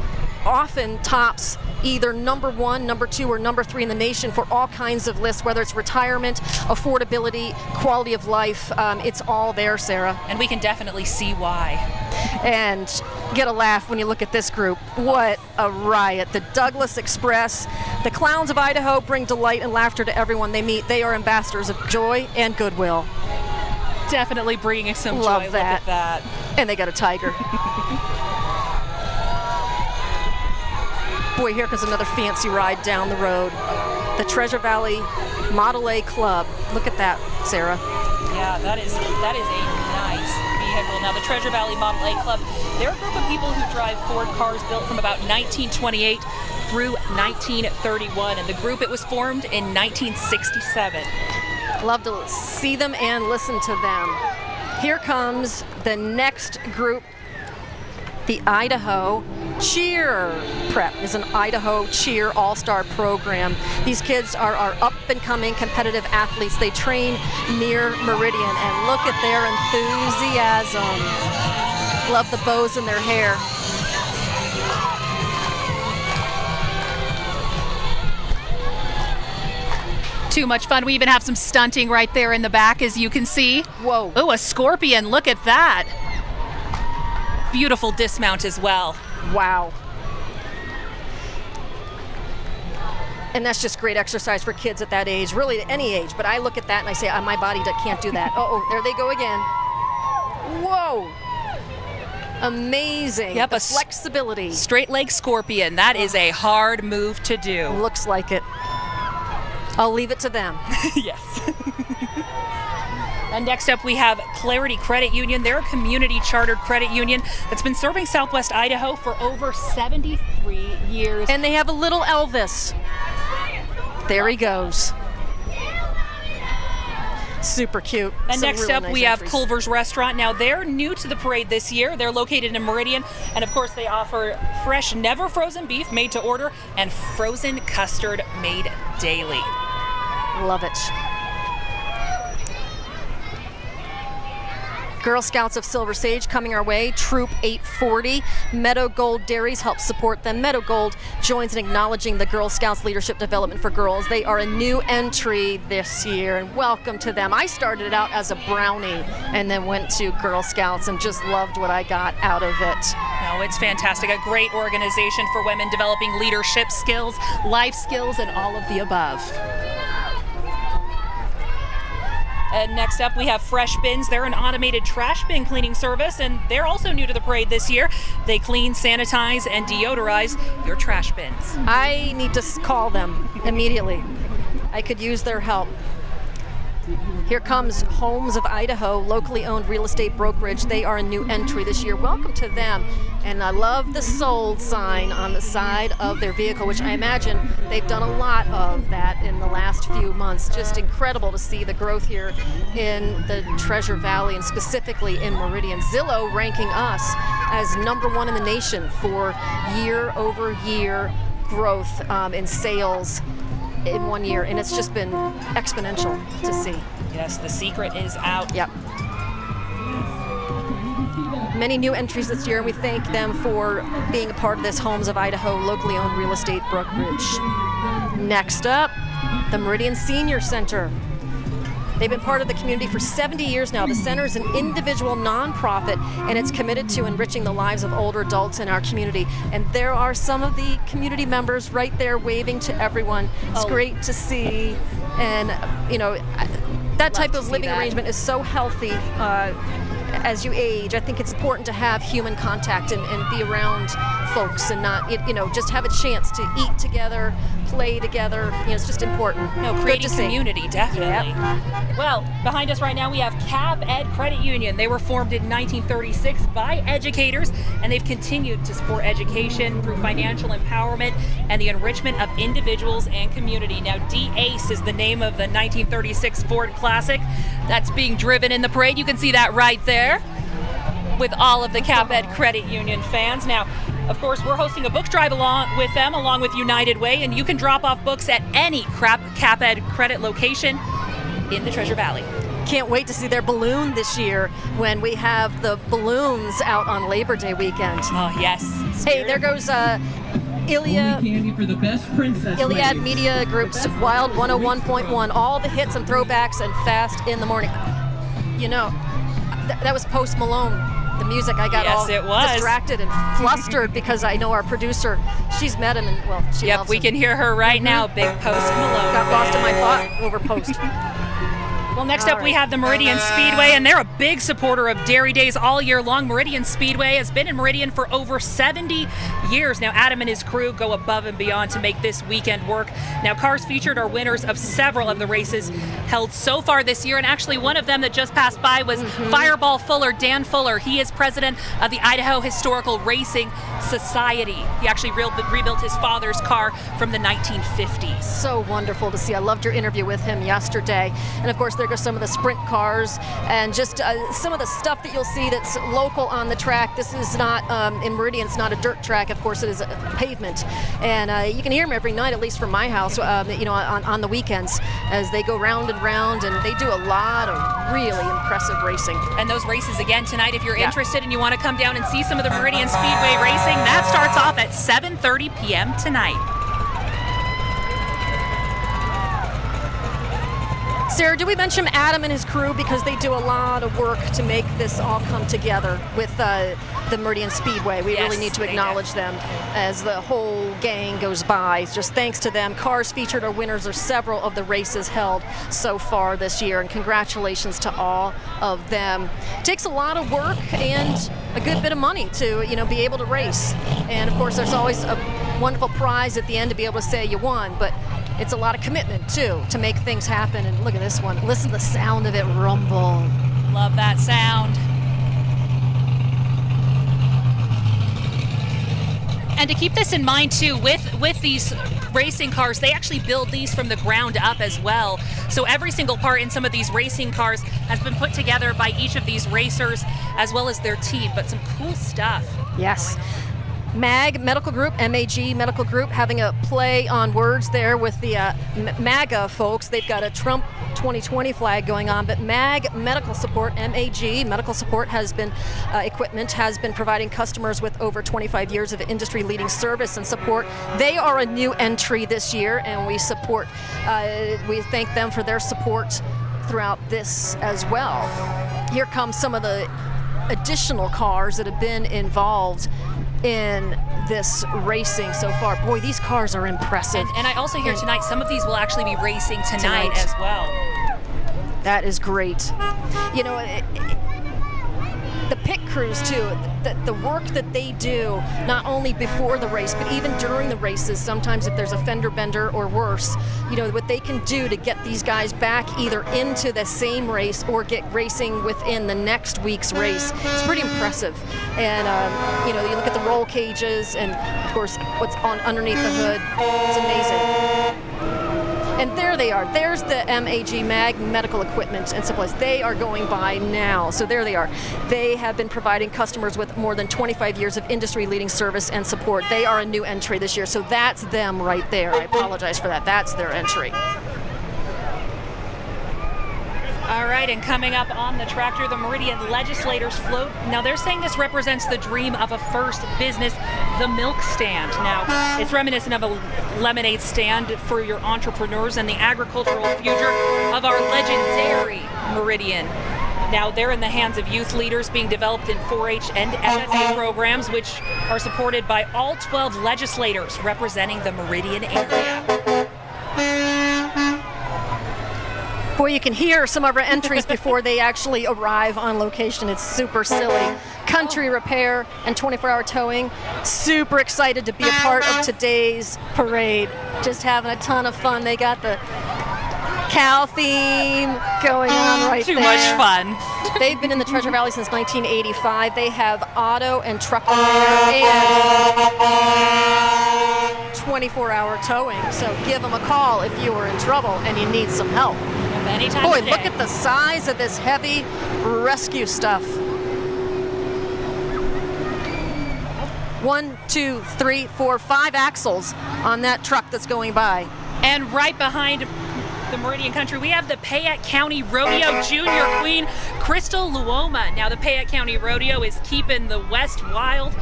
often tops either number 1, number 2, or number 3 in the nation for all kinds of lists, whether it's retirement, affordability, quality of life. It's all there, Sarah. And we can definitely see why. And get a laugh when you look at this group. What a riot. The Douglas Express. The Clowns of Idaho bring delight and laughter to everyone they meet. They are ambassadors of joy and goodwill. Definitely bringing some Love joy. that. Look at that. And they got a tiger. Boy, here comes another fancy ride down the road. The Treasure Valley Model A Club. Look at that, Sarah. Yeah, that is a nice vehicle. Now, the Treasure Valley Model A Club, they're a group of people who drive Ford cars built from about 1928 through 1931. And the group, it was formed in 1967. Love to see them and listen to them. Here comes the next group. The Idaho Cheer Prep is an Idaho Cheer All-Star program. These kids are our up-and-coming competitive athletes. They train near Meridian, and look at their enthusiasm. Love the bows in their hair. Too much fun. We even have some stunting right there in the back, as you can see. Whoa. Oh, a scorpion. Look at that. Beautiful dismount as well. Wow. And that's just great exercise for kids at that age, really at any age. But I look at that and I say, my body can't do that. Oh, there they go again. Whoa. Amazing. Yep, the flexibility. Straight leg scorpion. That is a hard move to do. Looks like it. I'll leave it to them. Yes. And next up, we have Clarity Credit Union. They're a community chartered credit union that's been serving Southwest Idaho for over 73 years. And they have a little Elvis. There he goes. Super cute. And Some next really up, nice we have entries. Culver's Restaurant. Now, they're new to the parade this year. They're located in Meridian. And of course, they offer fresh, never frozen beef made to order and frozen custard made daily. Love it. Girl Scouts of Silver Sage coming our way, Troop 840. Meadow Gold Dairies help support them. Meadow Gold joins in acknowledging the Girl Scouts Leadership Development for Girls. They are a new entry this year, and welcome to them. I started out as a brownie and then went to Girl Scouts and just loved what I got out of it. No, it's fantastic. A great organization for women developing leadership skills, life skills, and all of the above. And next up, we have Fresh Bins. They're an automated trash bin cleaning service, and they're also new to the parade this year. They clean, sanitize, and deodorize your trash bins. I need to call them immediately. I could use their help. Here comes Homes of Idaho, locally owned real estate brokerage. They are a new entry this year. Welcome to them. And I love the sold sign on the side of their vehicle, which I imagine they've done a lot of that in the last few months. Just incredible to see the growth here in the Treasure Valley and specifically in Meridian. Zillow ranking us as #1 in the nation for year-over-year growth in sales in 1 year, and it's just been exponential to see. Yes, the secret is out. Yep. Many new entries this year, and we thank them for being a part of this Homes of Idaho locally owned real estate brokerage. Next up, the Meridian Senior Center. They've been part of the community for 70 years now. The center is an individual nonprofit, and it's committed to enriching the lives of older adults in our community. And there are some of the community members right there waving to everyone. It's great to see. And, you know, that type of living arrangement is so healthy as you age. I think it's important to have human contact and be around folks and not, you know, just have a chance to eat together, play together. You know, it's just important. No, creating community, definitely. Yep. Well, behind us right now we have Cap Ed Credit Union. They were formed in 1936 by educators, and they've continued to support education through financial empowerment and the enrichment of individuals and community. Now, D-Ace is the name of the 1936 Ford Classic that's being driven in the parade. You can see that right there with all of the Cap Ed Credit Union fans. Now, of course, we're hosting a book drive along with them, along with United Way, and you can drop off books at any Cap Ed Credit location in the Treasure Valley. Can't wait to see their balloon this year when we have the balloons out on Labor Day weekend. Oh, yes. Hey, there goes Iliad Media Group's Wild 101.1. All the hits and throwbacks and fast in the morning. You know, that was Post Malone. The music, I got all distracted and flustered because I know our producer, she's met him and, well, she loves we him. can hear her right now, Big Post Malone. Got lost in my thought over Post. Well, next up we have the Meridian Speedway, and they're a big supporter of Dairy Days all year long. Meridian Speedway has been in Meridian for over 70 years. Now, Adam and his crew go above and beyond to make this weekend work. Now, cars featured are winners of several of the races held so far this year, and actually one of them that just passed by was Fireball Fuller, Dan Fuller. He is president of the Idaho Historical Racing Society. He actually rebuilt his father's car from the 1950s. So wonderful to see. I loved your interview with him yesterday. And of course, there go some of the sprint cars and just some of the stuff that you'll see that's local on the track. This is not, in Meridian, it's not a dirt track. Of course, it is a pavement. And you can hear them every night, at least from my house, on the weekends as they go round and round, and they do a lot of really impressive racing. And those races again tonight, if you're interested and you want to come down and see some of the Meridian Speedway racing, that starts off at 7:30 p.m. tonight. Sarah, did we mention Adam and his crew, because they do a lot of work to make this all come together with the Meridian Speedway? We really need to acknowledge them as the whole gang goes by. Just thanks to them. Cars featured are winners of several of the races held so far this year, and congratulations to all of them. It takes a lot of work and a good bit of money to be able to race, and of course there's always a wonderful prize at the end to be able to say you won, but it's a lot of commitment too to make things happen. And look at this one. Listen to the sound of it rumble. Love that sound. And to keep this in mind too, with these racing cars, they actually build these from the ground up as well. So every single part in some of these racing cars has been put together by each of these racers as well as their team, but some cool stuff. Yes. MAG Medical Group, MAG Medical Group, having a play on words there with the MAGA folks. They've got a Trump 2020 flag going on, but MAG Medical Support, MAG Medical Support has been providing customers with over 25 years of industry-leading service and support. They are a new entry this year, and we thank them for their support throughout this as well. Here comes some of the additional cars that have been involved in this racing so far. Boy, these cars are impressive. And I also hear tonight some of these will actually be racing tonight as well. That is great. The pit crews too, the work that they do, not only before the race, but even during the races, sometimes if there's a fender bender or worse, what they can do to get these guys back either into the same race or get racing within the next week's race. It's pretty impressive. And, you look at the roll cages and, of course, what's underneath the hood. It's amazing. And there they are. There's the MAG Medical Equipment and Supplies. They are going by now. So there they are. They have been providing customers with more than 25 years of industry-leading service and support. They are a new entry this year. So that's them right there. I apologize for that. That's their entry. All right, and coming up on the tractor, the Meridian legislators float. Now, they're saying this represents the dream of a first business, the milk stand. Now, it's reminiscent of a lemonade stand for your entrepreneurs and the agricultural future of our legendary Meridian. Now, they're in the hands of youth leaders being developed in 4-H and FFA programs, which are supported by all 12 legislators representing the Meridian area. Boy, you can hear some of our entries before they actually arrive on location. It's super silly. Country Repair and 24-hour towing. Super excited to be a part of today's parade. Just having a ton of fun. They got the cow theme going on right there. Too much fun. They've been in the Treasure Valley since 1985. They have auto and truck repair and 24-hour towing. So give them a call if you are in trouble and you need some help. Boy, look at the size of this heavy rescue stuff. 1, 2, 3, 4, 5 axles on that truck that's going by. And right behind the Meridian Country, we have the Payette County Rodeo Junior Queen, Crystal Luoma. Now, the Payette County Rodeo is keeping the West wild,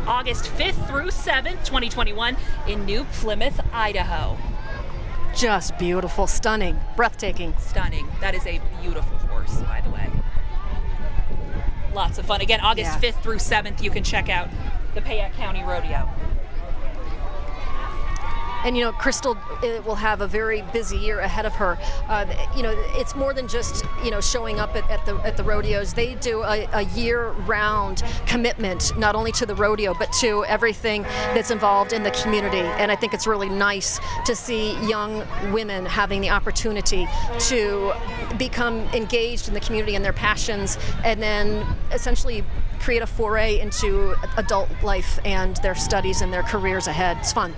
August 5th through 7th, 2021 in New Plymouth, Idaho. Just beautiful, stunning, breathtaking. Stunning. That is a beautiful horse, by the way. Lots of fun. Again, August 5th through 7th, you can check out the Payette County Rodeo. And Crystal will have a very busy year ahead of her. It's more than just showing up at the rodeos. They do a year-round commitment, not only to the rodeo but to everything that's involved in the community. And I think it's really nice to see young women having the opportunity to become engaged in the community and their passions, and then essentially create a foray into adult life and their studies and their careers ahead. It's fun.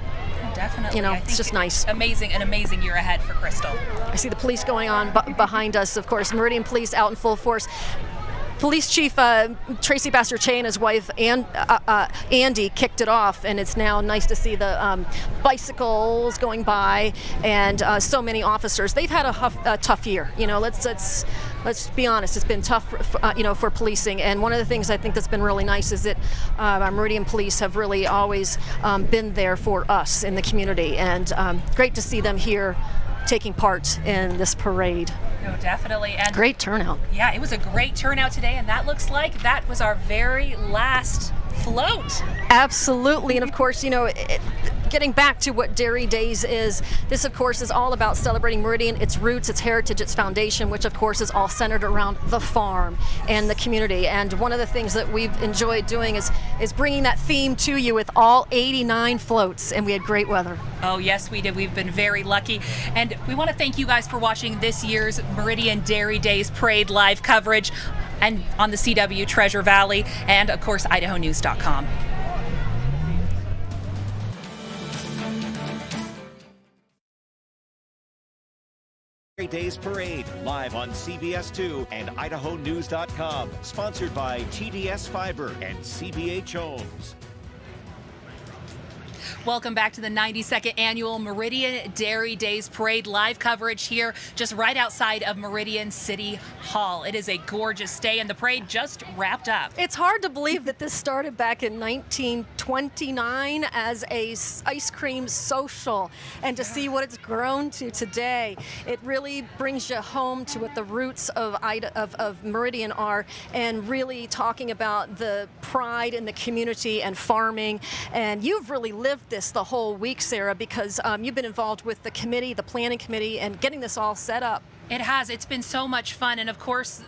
Definitely. It's just nice. An amazing year ahead for Crystal. I see the police going on behind us, of course. Meridian Police out in full force. Police Chief Tracy Baster-Che and his wife Andy kicked it off, and it's now nice to see the bicycles going by and so many officers. They've had a tough year. Let's be honest. It's been tough, for policing. And one of the things I think that's been really nice is that our Meridian Police have really always been there for us in the community, and great to see them here taking part in this parade. No, definitely. And great turnout. Yeah, it was a great turnout today, and that looks like that was our very last float. Absolutely. And of course, getting back to what Dairy Days is, this of course is all about celebrating Meridian, its roots, its heritage, its foundation, which of course is all centered around the farm and the community. And one of the things that we've enjoyed doing is bringing that theme to you with all 89 floats, and we had great weather. Oh yes, we did. We've been very lucky, and we want to thank you guys for watching this year's Meridian Dairy Days Parade live coverage and on the CW Treasure Valley, and of course IdahoNews.com. Dairy Days Parade, live on CBS2 and IdahoNews.com. Sponsored by TDS Fiber and CBH Homes. Welcome back to the 92nd annual Meridian Dairy Days Parade live coverage here just right outside of Meridian City Hall. It is a gorgeous day, and the parade just wrapped up. It's hard to believe that this started back in 1929 as a ice cream social, and to see what it's grown to today. It really brings you home to what the roots of Meridian are, and really talking about the pride in the community and farming. And you've really lived this the whole week, Sarah, because you've been involved with the committee, the planning committee, and getting this all set up. It has. It's been so much fun. And of course,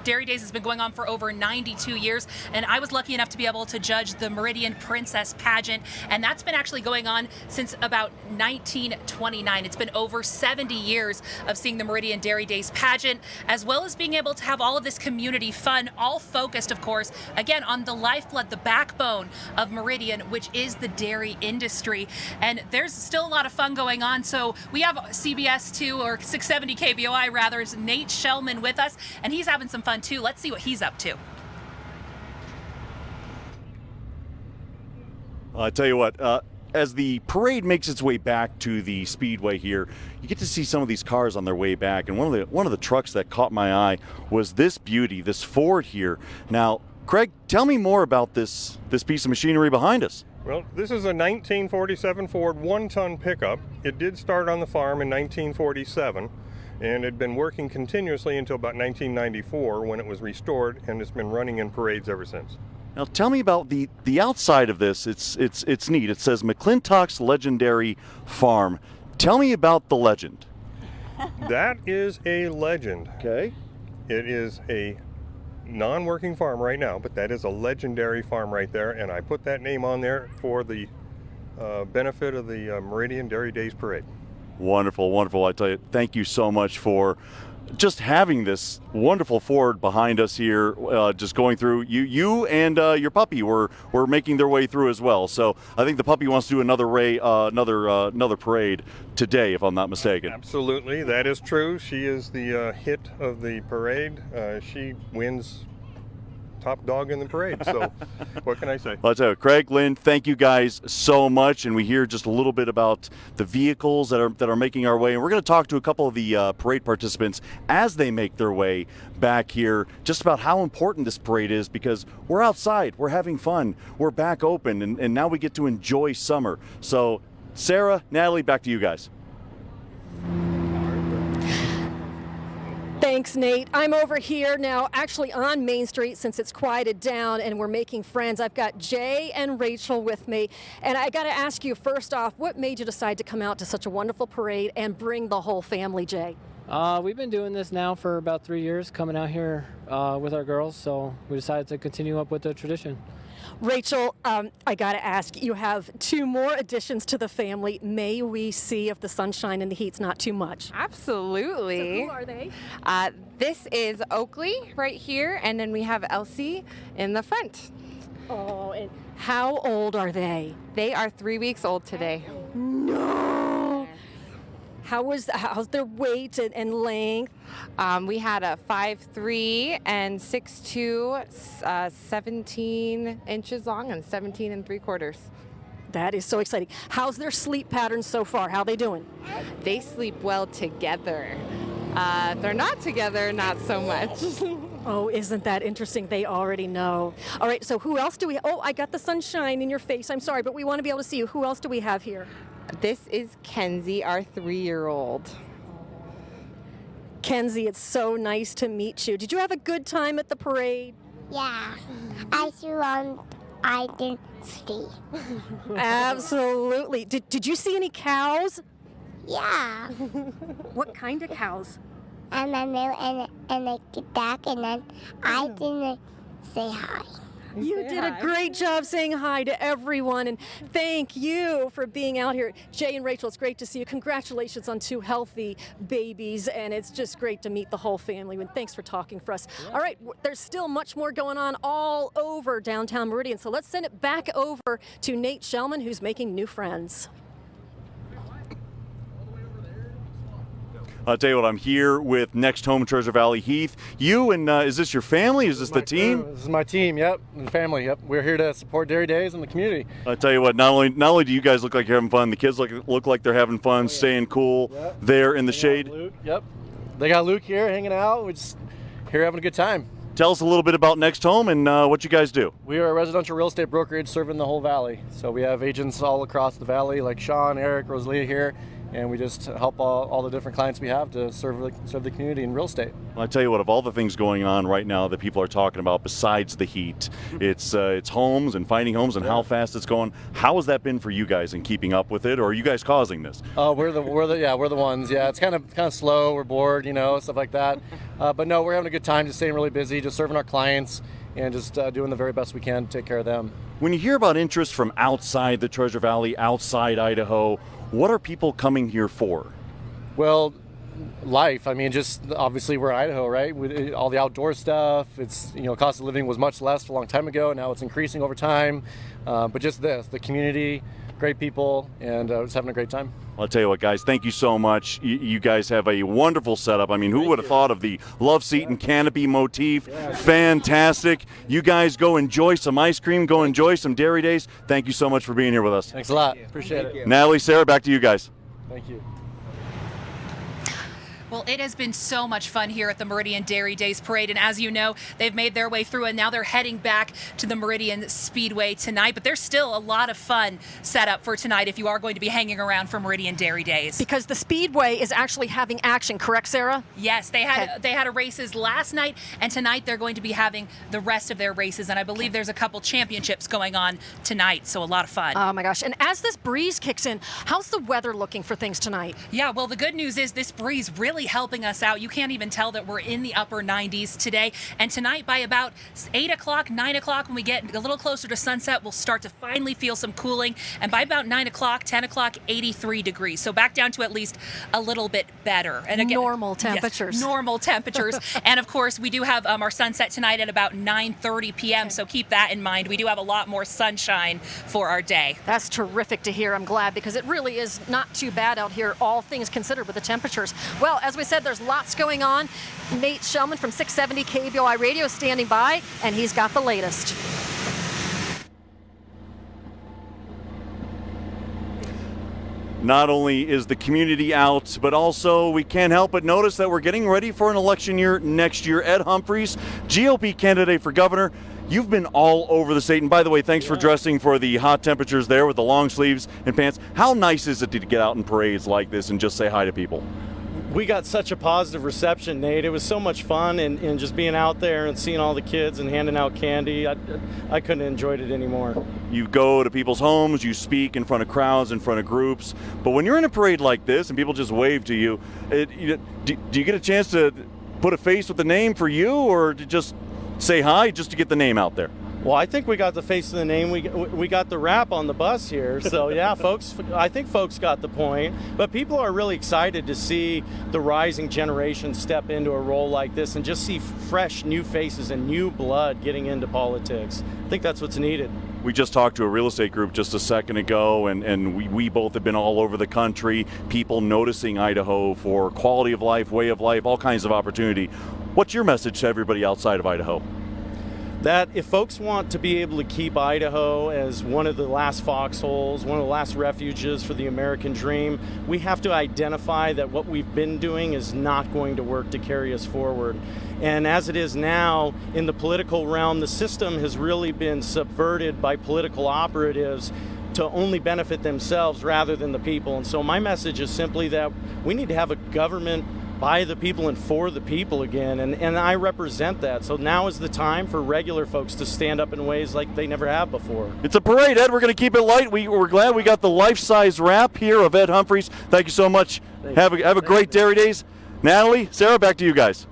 Dairy Days has been going on for over 92 years. And I was lucky enough to be able to judge the Meridian Princess Pageant. And that's been actually going on since about 1929. It's been over 70 years of seeing the Meridian Dairy Days pageant, as well as being able to have all of this community fun, all focused, of course, again, on the lifeblood, the backbone of Meridian, which is the dairy industry. And there's still a lot of fun going on. So we have CBS2, or 670 KBOI rather, is Nate Shellman with us, and he's having some fun too. Let's see what he's up to. I tell you what, as the parade makes its way back to the speedway here, you get to see some of these cars on their way back, and one of the trucks that caught my eye was this beauty, this Ford here. Now, Craig, tell me more about this piece of machinery behind us. Well, this is a 1947 Ford one-ton pickup. It did start on the farm in 1947. And it had been working continuously until about 1994 when it was restored, and it's been running in parades ever since. Now tell me about the outside of this. It's neat. It says McClintock's Legendary Farm. Tell me about the legend. That is a legend. Okay. It is a non-working farm right now, but that is a legendary farm right there, and I put that name on there for the benefit of the Meridian Dairy Days Parade. Wonderful, wonderful. I tell you, thank you so much for just having this wonderful Ford behind us here, just going through. You and your puppy were making their way through as well. So I think the puppy wants to do another parade today, if I'm not mistaken. Absolutely, that is true. She is the hit of the parade. She wins top dog in the parade. So what can I say? Well, I'll tell you, Craig, Lynn, thank you guys so much. And we hear just a little bit about the vehicles that are making our way. And we're going to talk to a couple of the parade participants as they make their way back here, just about how important this parade is, because we're outside, we're having fun, we're back open, and now we get to enjoy summer. So Sarah, Natalie, back to you guys. Thank Thanks, Nate. I'm over here now, actually on Main Street since it's quieted down and we're making friends. I've got Jay and Rachel with me. And I got to ask you, first off, what made you decide to come out to such a wonderful parade and bring the whole family, Jay? We've been doing this now for about 3 years, coming out here with our girls, so we decided to continue up with the tradition. Rachel, I got to ask, you have 2 more additions to the family. May we see if the sunshine and the heat's not too much? Absolutely. So who are they? This is Oakley right here, and then we have Elsie in the front. Oh, and how old are they? They are 3 weeks old today. No! How's their weight and length? We had a 5'3" and 6'2", 17 inches long and 17 3/4. That is so exciting. How's their sleep pattern so far? How are they doing? They sleep well together. They're not together, not so much. Oh, isn't that interesting? They already know. All right, so who else do we? Oh, I got the sunshine in your face. I'm sorry, but we want to be able to see you. Who else do we have here? This is Kenzie, our 3-year-old. Kenzie, it's so nice to meet you. Did you have a good time at the parade? Yeah, I threw on identity. Absolutely. Did you see any cows? Yeah. What kind of cows? And then they get back, and then I didn't say hi. You did a great job saying hi to everyone, and thank you for being out here. Jay and Rachel, it's great to see you. Congratulations on 2 healthy babies, and it's just great to meet the whole family. And thanks for talking for us. Yeah. All right, there's still much more going on all over downtown Meridian, so let's send it back over to Nate Shellman, who's making new friends. I'll tell you what, I'm here with Next Home Treasure Valley. Heath, you and is this your family? Is this the team? This is my team, yep, and family, yep. We're here to support Dairy Days in the community. I'll tell you what, not only do you guys look like you're having fun, the kids look like they're having fun, staying cool there in the shade. Luke, yep. They got Luke here hanging out. We're just here having a good time. Tell us a little bit about Next Home and what you guys do. We are a residential real estate brokerage serving the whole valley. So we have agents all across the valley like Sean, Eric, Rosalia here. And we just help all the different clients we have to serve the community in real estate. Well, I tell you what, of all the things going on right now that people are talking about besides the heat, it's homes and finding homes and how fast it's going. How has that been for you guys in keeping up with it, or are you guys causing this? We're the ones. Yeah, it's kind of slow. We're bored, stuff like that. But no, we're having a good time, just staying really busy, just serving our clients, and just doing the very best we can to take care of them. When you hear about interest from outside the Treasure Valley, outside Idaho, what are people coming here for? Well, life. I mean, just obviously we're in Idaho, right? With all the outdoor stuff. It's, cost of living was much less a long time ago. Now it's increasing over time. But just the community, great people, and just having a great time. Well, I'll tell you what, guys, thank you so much. You guys have a wonderful setup. I mean, who would have thought of the love seat and canopy motif? Yeah. Fantastic. You guys go enjoy some ice cream, go enjoy some Dairy Days. Thank you so much for being here with us. Thanks a lot. Appreciate it. Natalie, Sarah, back to you guys. Thank you. Well, it has been so much fun here at the Meridian Dairy Days Parade, and as you know, they've made their way through, and now they're heading back to the Meridian Speedway tonight, but there's still a lot of fun set up for tonight if you are going to be hanging around for Meridian Dairy Days. Because the Speedway is actually having action, correct, Sarah? Yes, they had races last night, and tonight they're going to be having the rest of their races, and I believe there's a couple championships going on tonight, so a lot of fun. Oh my gosh, and as this breeze kicks in, how's the weather looking for things tonight? Yeah, well, the good news is this breeze really helping us out. You can't even tell that we're in the upper 90s today. And tonight by about 8 o'clock, 9 o'clock, when we get a little closer to sunset, we'll start to finally feel some cooling. And by about 9 o'clock, 10 o'clock, 83 degrees. So back down to at least a little bit better. And again, normal temperatures. Yes, normal temperatures. And of course, we do have our sunset tonight at about 9:30 p.m. So keep that in mind. We do have a lot more sunshine for our day. That's terrific to hear. I'm glad, because it really is not too bad out here, all things considered, with the temperatures. Well, as we said, there's lots going on. Nate Shellman from 670 KBOI Radio standing by, and he's got the latest. Not only is the community out, but also we can't help but notice that we're getting ready for an election year next year. Ed Humphreys, GOP candidate for governor. You've been all over the state, and by the way, thanks for dressing for the hot temperatures there with the long sleeves and pants. How nice is it to get out in parades like this and just say hi to people? We got such a positive reception, Nate. It was so much fun, and just being out there and seeing all the kids and handing out candy. I couldn't have enjoyed it anymore. You go to people's homes, you speak in front of crowds, in front of groups. But when you're in a parade like this and people just wave to you, do you get a chance to put a face with the name for you, or to just say hi just to get the name out there? Well, I think we got the face of the name. We got the rap on the bus here. So, yeah, I think folks got the point. But people are really excited to see the rising generation step into a role like this and just see fresh new faces and new blood getting into politics. I think that's what's needed. We just talked to a real estate group just a second ago, and we both have been all over the country, people noticing Idaho for quality of life, way of life, all kinds of opportunity. What's your message to everybody outside of Idaho? That if folks want to be able to keep Idaho as one of the last foxholes, one of the last refuges for the American dream, we have to identify that what we've been doing is not going to work to carry us forward. And as it is now, in the political realm, the system has really been subverted by political operatives to only benefit themselves rather than the people. And so my message is simply that we need to have a government by the people and for the people again, and I represent that. So now is the time for regular folks to stand up in ways like they never have before. It's a parade, Ed. We're going to keep it light. We're glad we got the life-size wrap here of Ed Humphreys. Thank you so much. Have a great Dairy Days. Natalie, Sarah, back to you guys.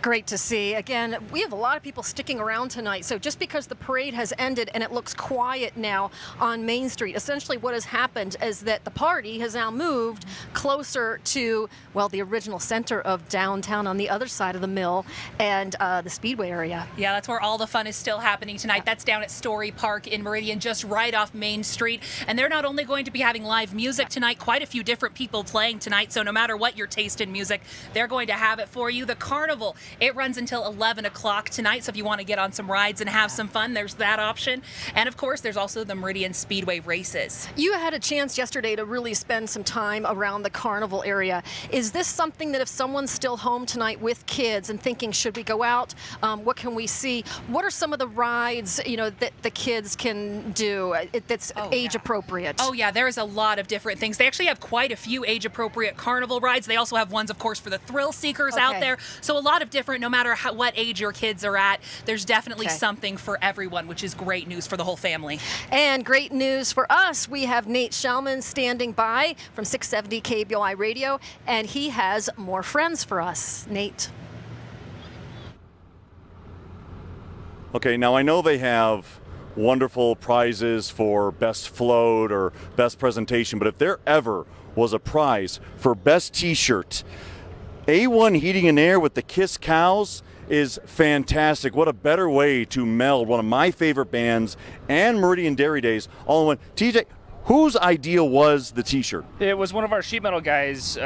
Great to see. Again, we have a lot of people sticking around tonight. So just because the parade has ended and it looks quiet now on Main Street, essentially what has happened is that the party has now moved closer to, well, the original center of downtown on the other side of the mill and the Speedway area. Yeah, that's where all the fun is still happening tonight. That's down at Story Park in Meridian, just right off Main Street. And they're not only going to be having live music tonight, quite a few different people playing tonight. So no matter what your taste in music, they're going to have it for you. The carnival, it runs until 11 o'clock tonight, so if you want to get on some rides and have some fun, there's that option. And of course, there's also the Meridian Speedway races. You had a chance yesterday to really spend some time around the carnival area. Is this something that if someone's still home tonight with kids and thinking, should we go out? What can we see? What are some of the rides, that the kids can do that's age appropriate? Oh yeah, there's a lot of different things. They actually have quite a few age appropriate carnival rides. They also have ones, of course, for the thrill seekers out there. So a lot of different, no matter what age your kids are at, there's definitely something for everyone, which is great news for the whole family. And great news for us. We have Nate Shellman standing by from 670 KBOI Radio, and he has more friends for us. Nate. Okay, now I know they have wonderful prizes for best float or best presentation, but if there ever was a prize for best t-shirt, A1 Heating and Air with the Kiss Cows is fantastic. What a better way to meld one of my favorite bands and Meridian Dairy Days all in one. TJ, whose idea was the t-shirt? It was one of our sheet metal guys,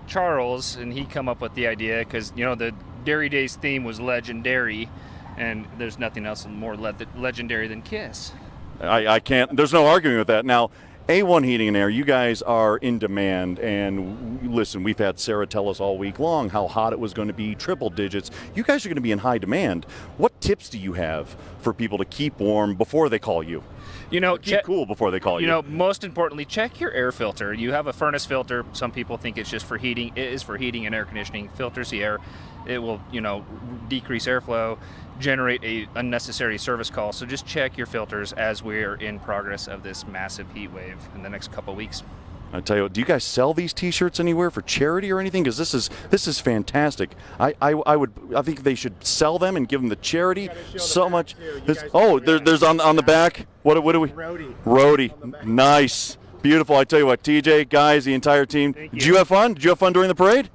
Charles, and he come up with the idea because, the Dairy Days theme was legendary, and there's nothing else more legendary than Kiss. I can't, there's no arguing with that. Now, A1 Heating and Air, you guys are in demand, and listen, we've had Sarah tell us all week long how hot it was going to be, triple digits. You guys are going to be in high demand. What tips do you have for people to keep warm before they call you? Keep cool before they call you. Most importantly, check your air filter. You have a furnace filter. Some people think it's just for heating. It is for heating and air conditioning. Filters the air. It will, decrease airflow, generate a unnecessary service call. So just check your filters as we're in progress of this massive heat wave in the next couple of weeks. I tell you what, do you guys sell these T-shirts anywhere for charity or anything? Because this is fantastic. I think they should sell them and give them to charity. So much. There's on the back. What do we? Roadie. Nice, beautiful. I tell you what, TJ, guys, the entire team. Did you have fun? Did you have fun during the parade?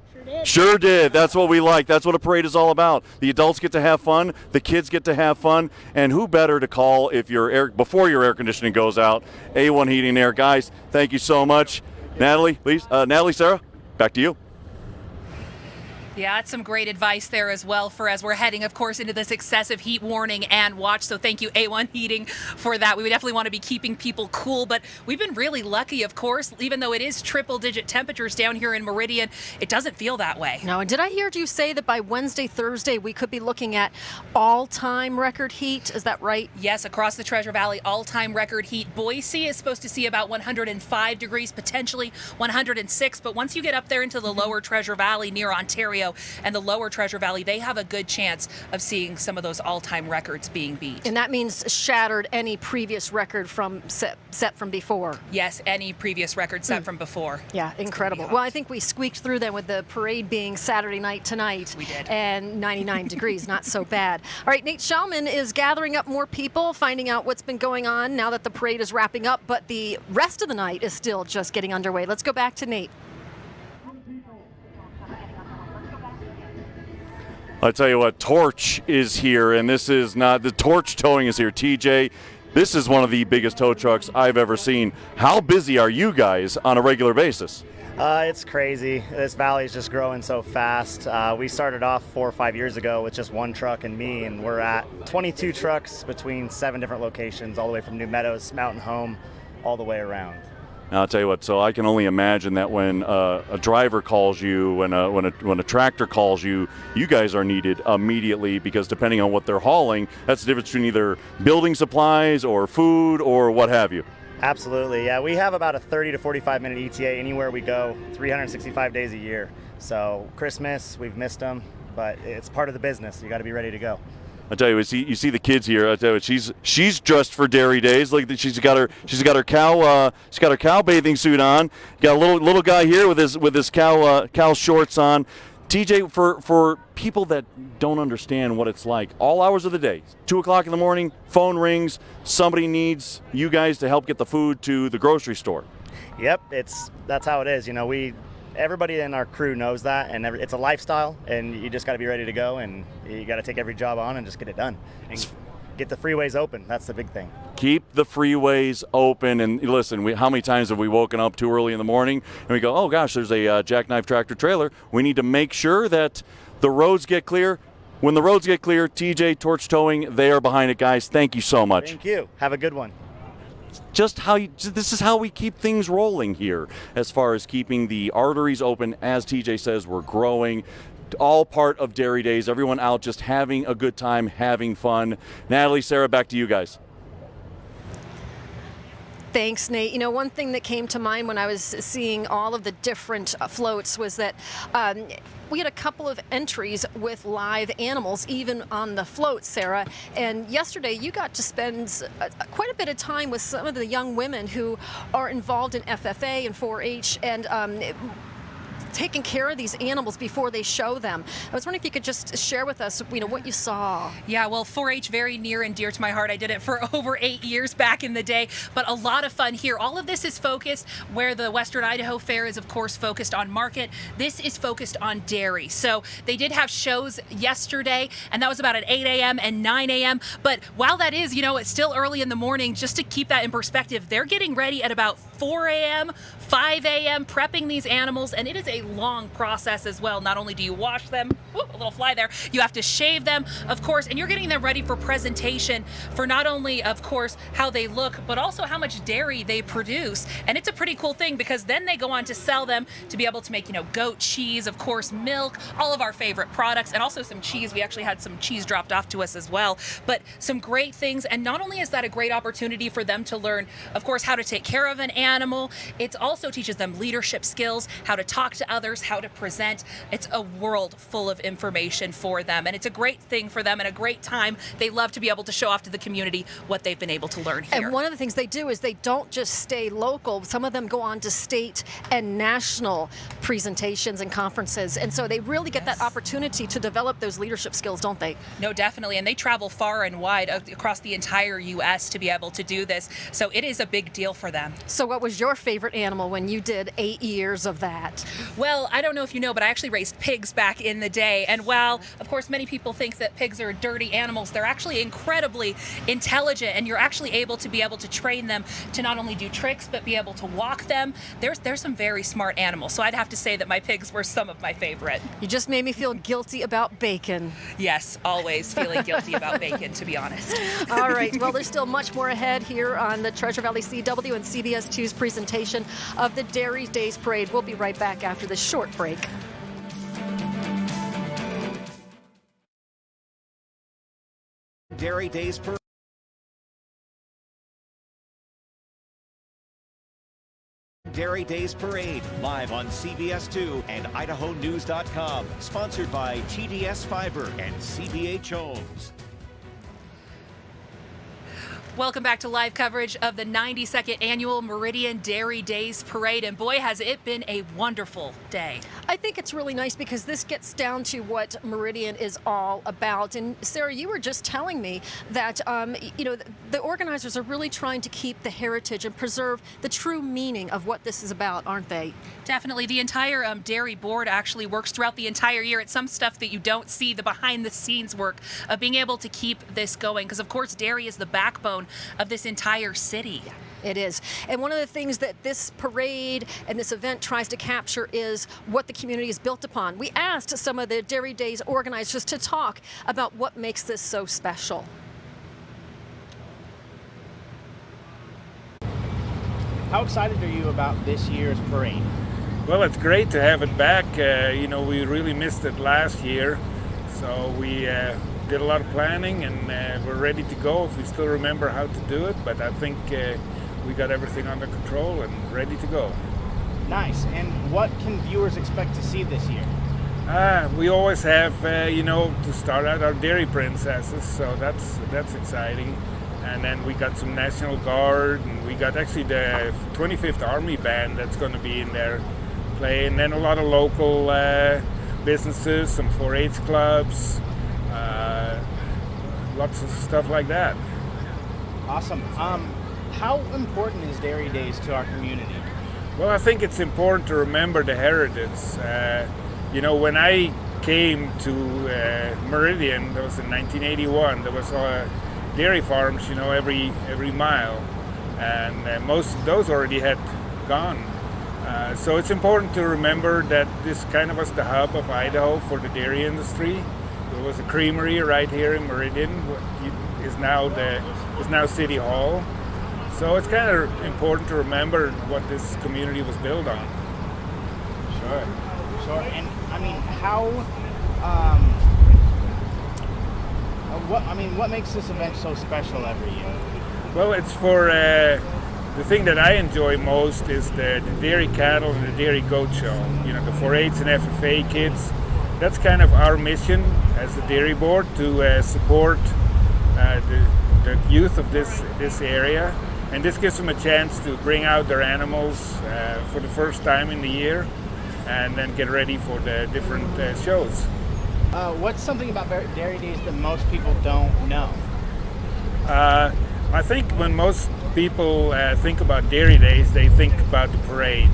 Sure did. That's what we like. That's what a parade is all about. The adults get to have fun. The kids get to have fun. And who better to call before your air conditioning goes out? A1 Heating and Air. Guys, thank you so much. Natalie, please. Natalie, Sarah, back to you. Yeah, that's some great advice there as well for as we're heading, of course, into this excessive heat warning and watch. So thank you, A1 Heating, for that. We would definitely want to be keeping people cool, but we've been really lucky, of course, even though it is triple-digit temperatures down here in Meridian, it doesn't feel that way. No, and did I hear you say that by Wednesday, Thursday, we could be looking at all-time record heat? Is that right? Yes, across the Treasure Valley, all-time record heat. Boise is supposed to see about 105 degrees, potentially 106, but once you get up there into the lower Treasure Valley near Ontario and the lower Treasure Valley, they have a good chance of seeing some of those all-time records being beat. And that means shattered any previous record from set from before. Yes, any previous record set from before. Yeah, incredible. Well, I think we squeaked through them with the parade being Saturday night tonight. We did. And 99 degrees, not so bad. All right, Nate Schellman is gathering up more people, finding out what's been going on now that the parade is wrapping up, but the rest of the night is still just getting underway. Let's go back to Nate. I tell you what, Torch is here, and this is not the Torch Towing is here. TJ, this is one of the biggest tow trucks I've ever seen. How busy are you guys on a regular basis? It's crazy. This valley is just growing so fast. We started off 4 or 5 years ago with just one truck and me, and we're at 22 trucks between 7 different locations, all the way from New Meadows, Mountain Home, all the way around. Now, I'll tell you what, so I can only imagine that when a driver calls you, when a tractor calls you, you guys are needed immediately, because depending on what they're hauling, that's the difference between either building supplies or food or what have you. Absolutely, yeah. We have about a 30 to 45 minute ETA anywhere we go, 365 days a year. So Christmas, we've missed them, but it's part of the business. You got to be ready to go. I tell you, you see the kids here. I tell you, she's dressed for dairy days. Like she's got her cow bathing suit on. Got a little guy here with his cow shorts on. TJ, for people that don't understand what it's like, all hours of the day, 2 o'clock in the morning, phone rings, somebody needs you guys to help get the food to the grocery store. Yep, that's how it is. You know, everybody in our crew knows that, and it's a lifestyle, and you just got to be ready to go, and you got to take every job on and just get it done and get the freeways open. That's the big thing. Keep the freeways open. And listen, how many times have we woken up too early in the morning and we go, oh gosh, there's a jackknife tractor trailer. We need to make sure that the roads get clear. When the roads get clear, TJ Torch Towing, they are behind it, guys. Thank you so much. Thank you. Have a good one. This is how we keep things rolling here, as far as keeping the arteries open. As TJ says, we're growing. All part of Dairy Days. Everyone out just having a good time, having fun. Natalie, Sarah, back to you guys. Thanks, Nate. You know, one thing that came to mind when I was seeing all of the different floats was that we had a couple of entries with live animals, even on the float, Sarah. And yesterday, you got to spend quite a bit of time with some of the young women who are involved in FFA and 4-H and taking care of these animals before they show them. I was wondering if you could just share with us, you know, what you saw. Yeah, well, 4-H very near and dear to my heart. I did it for over 8 years back in the day, but a lot of fun here. All of this is focused where the Western Idaho Fair is, of course, focused on market. This is focused on dairy. So they did have shows yesterday, and that was about at 8 a.m. and 9 a.m. But while that is, you know, it's still early in the morning, just to keep that in perspective, they're getting ready at about 4 a.m., 5 a.m., prepping these animals, and it is a long process as well. Not only do you wash them, a little fly there, you have to shave them, of course, and you're getting them ready for presentation for not only, of course, how they look, but also how much dairy they produce. And it's a pretty cool thing, because then they go on to sell them to be able to make, you know, goat cheese, of course, milk, all of our favorite products, and also some cheese. We actually had some cheese dropped off to us as well, but some great things. And not only is that a great opportunity for them to learn, of course, how to take care of an animal, it also teaches them leadership skills, how to talk to others, how to present. It's a world full of information for them, and it's a great thing for them and a great time. They love to be able to show off to the community what they've been able to learn here. And one of the things they do is they don't just stay local. Some of them go on to state and national presentations and conferences, and so they really get that opportunity to develop those leadership skills, don't they? No, definitely, and they travel far and wide across the entire U.S. to be able to do this, so it is a big deal for them. So what was your favorite animal when you did 8 years of that? Well, I don't know if you know, but I actually raised pigs back in the day. And while, of course, many people think that pigs are dirty animals, they're actually incredibly intelligent, and you're actually able to train them to not only do tricks, but be able to walk them. There's some very smart animals. So I'd have to say that my pigs were some of my favorite. You just made me feel guilty about bacon. Yes, always feeling guilty about bacon, to be honest. All right, well, there's still much more ahead here on the Treasure Valley CW and CBS2's presentation of the Dairy Days Parade. We'll be right back after this short break. Dairy Days Parade. Dairy Days Parade, live on CBS2 and IdahoNews.com. Sponsored by TDS Fiber and CBH Homes. Welcome back to live coverage of the 92nd annual Meridian Dairy Days Parade, and boy, has it been a wonderful day. I think it's really nice because this gets down to what Meridian is all about. And Sarah, you were just telling me that the organizers are really trying to keep the heritage and preserve the true meaning of what this is about, aren't they? Definitely. The entire dairy board actually works throughout the entire year. It's some stuff that you don't see, the behind the scenes work of being able to keep this going, because of course dairy is the backbone of this entire city. It is. And one of the things that this parade and this event tries to capture is what the community is built upon. We asked some of the Dairy Days organizers to talk about what makes this so special. How excited are you about this year's parade? Well, it's great to have it back. We really missed it last year, so we did a lot of planning, and we're ready to go if we still remember how to do it. But I think we got everything under control and ready to go. Nice. And what can viewers expect to see this year? We always have, to start out our dairy princesses, so that's exciting. And then we got some National Guard, and we got actually the 25th Army Band that's going to be in there playing. And then a lot of local businesses, some 4-H clubs, lots of stuff like that. Awesome. How important is Dairy Days to our community? Well, I think it's important to remember the heritage. When I came to Meridian, that was in 1981, there was dairy farms, every mile, and most of those already had gone. So it's important to remember that this kind of was the hub of Idaho for the dairy industry. There was a creamery right here in Meridian, is now City Hall. So it's kind of important to remember what this community was built on. Sure. And I mean, what makes this event so special every year? Well, it's for the thing that I enjoy most is the dairy cattle and the dairy goat show. The 4-H and FFA kids. That's kind of our mission as the dairy board, to support the youth of this area, and this gives them a chance to bring out their animals for the first time in the year, and then get ready for the different shows. What's something about Dairy Days that most people don't know? I think when most people think about Dairy Days, they think about the parade,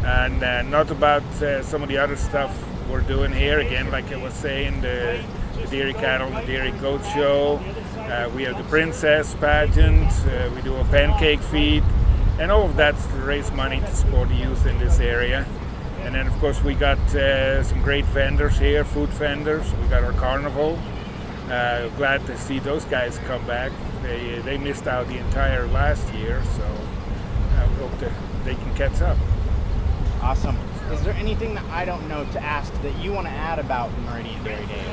and not about some of the other stuff we're doing here. Again, like I was saying, the dairy cattle, the dairy goat show. We have the princess pageant. We do a pancake feed, and all of that's to raise money to support the youth in this area. And then, of course, we got some great vendors here, food vendors. We got our carnival. Glad to see those guys come back. They missed out the entire last year, so we hope that they can catch up. Awesome. Is there anything that I don't know to ask that you want to add about Meridian Dairy Days?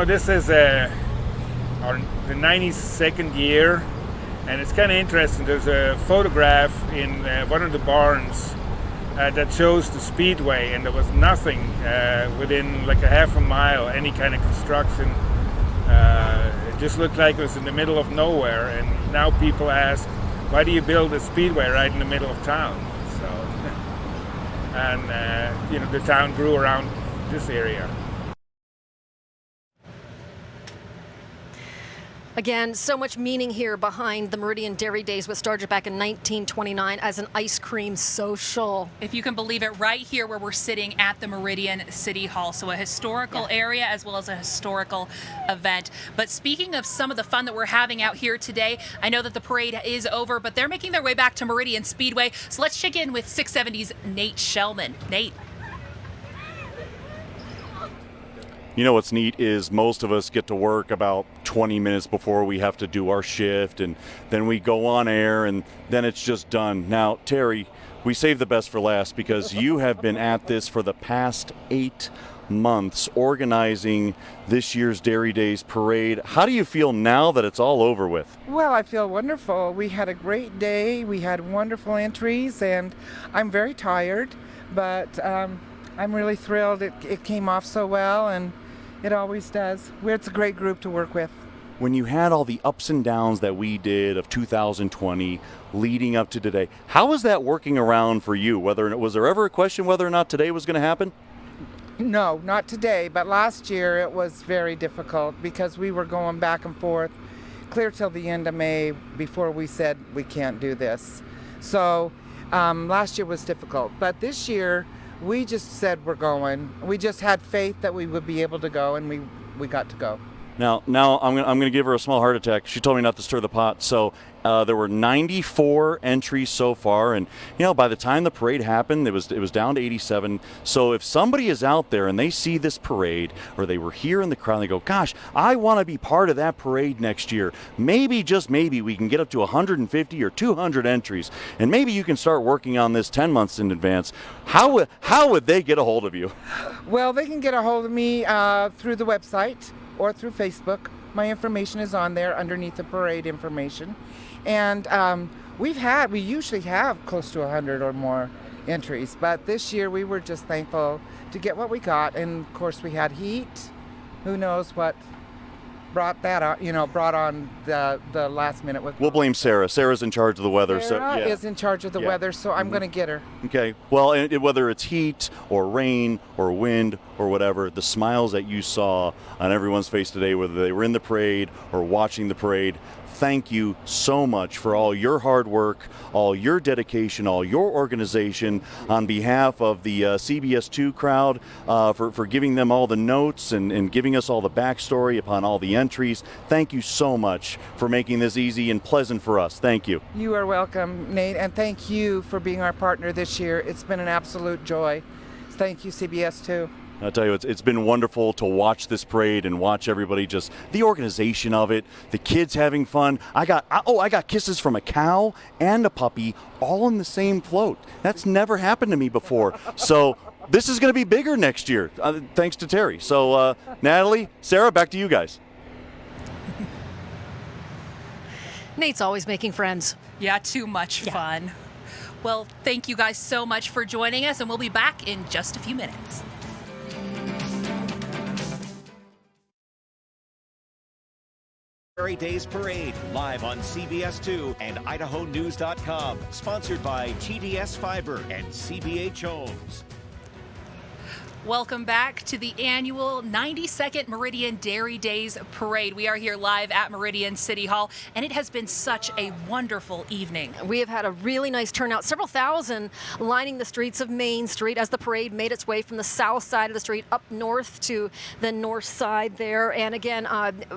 This is the 92nd year, and it's kind of interesting. There's a photograph in one of the barns that shows the speedway, and there was nothing within like a half a mile, any kind of construction. It just looked like it was in the middle of nowhere, and now people ask, why do you build a speedway right in the middle of town? So, and the town grew around this area. Again, so much meaning here behind the Meridian Dairy Days, which started back in 1929 as an ice cream social. If you can believe it, right here where we're sitting at the Meridian City Hall. So a historical area as well as a historical event. But speaking of some of the fun that we're having out here today, I know that the parade is over, but they're making their way back to Meridian Speedway. So let's check in with 670's Nate Shellman. Nate. You know what's neat is most of us get to work about 20 minutes before we have to do our shift, and then we go on air, and then it's just done. Now, Terry, we saved the best for last because you have been at this for the past 8 months organizing this year's Dairy Days parade. How do you feel now that it's all over with? Well, I feel wonderful. We had a great day. We had wonderful entries, and I'm very tired, but I'm really thrilled. It came off so well, and it always does. It's a great group to work with. When you had all the ups and downs that we did of 2020 leading up to today, how was that working around for you? Was there ever a question whether or not today was going to happen? No, not today, but last year it was very difficult because we were going back and forth clear till the end of May before we said we can't do this. So last year was difficult, but this year we just said we're going. We just had faith that we would be able to go, and we got to go. Now I'm going to give her a small heart attack. She told me not to stir the pot. So there were 94 entries so far, and by the time the parade happened, it was down to 87. So if somebody is out there and they see this parade, or they were here in the crowd, and they go, "Gosh, I want to be part of that parade next year. Maybe, just maybe, we can get up to 150 or 200 entries, and maybe you can start working on this 10 months in advance." How would they get a hold of you? Well, they can get a hold of me through the website or through Facebook. My information is on there underneath the parade information. And we usually have close to 100 or more entries, but this year we were just thankful to get what we got. And of course we had heat. Who knows what brought that on, brought on the last minute with. We'll blame Sarah. Sarah's in charge of the weather. Sarah is in charge of the weather, so I'm going to get her. Okay. Well, whether it's heat or rain or wind or whatever, the smiles that you saw on everyone's face today, whether they were in the parade or watching the parade, thank you so much for all your hard work, all your dedication, all your organization on behalf of the CBS2 crowd, for giving them all the notes and giving us all the backstory upon all the entries. Thank you so much for making this easy and pleasant for us. Thank you. You are welcome, Nate, and thank you for being our partner this year. It's been an absolute joy. Thank you, CBS2. I'll tell you, it's been wonderful to watch this parade and watch everybody, just the organization of it, the kids having fun. I got kisses from a cow and a puppy all in the same float. That's never happened to me before. So this is going to be bigger next year, thanks to Terry. So Natalie, Sarah, back to you guys. Nate's always making friends. Yeah, too much fun. Well, thank you guys so much for joining us, and we'll be back in just a few minutes. Dairy Days Parade, live on CBS2 and IdahoNews.com. Sponsored by TDS Fiber and CBH Homes. Welcome back to the annual 92nd Meridian Dairy Days Parade. We are here live at Meridian City Hall, and it has been such a wonderful evening. We have had a really nice turnout, several thousand lining the streets of Main Street as the parade made its way from the south side of the street up north to the north side there. And again,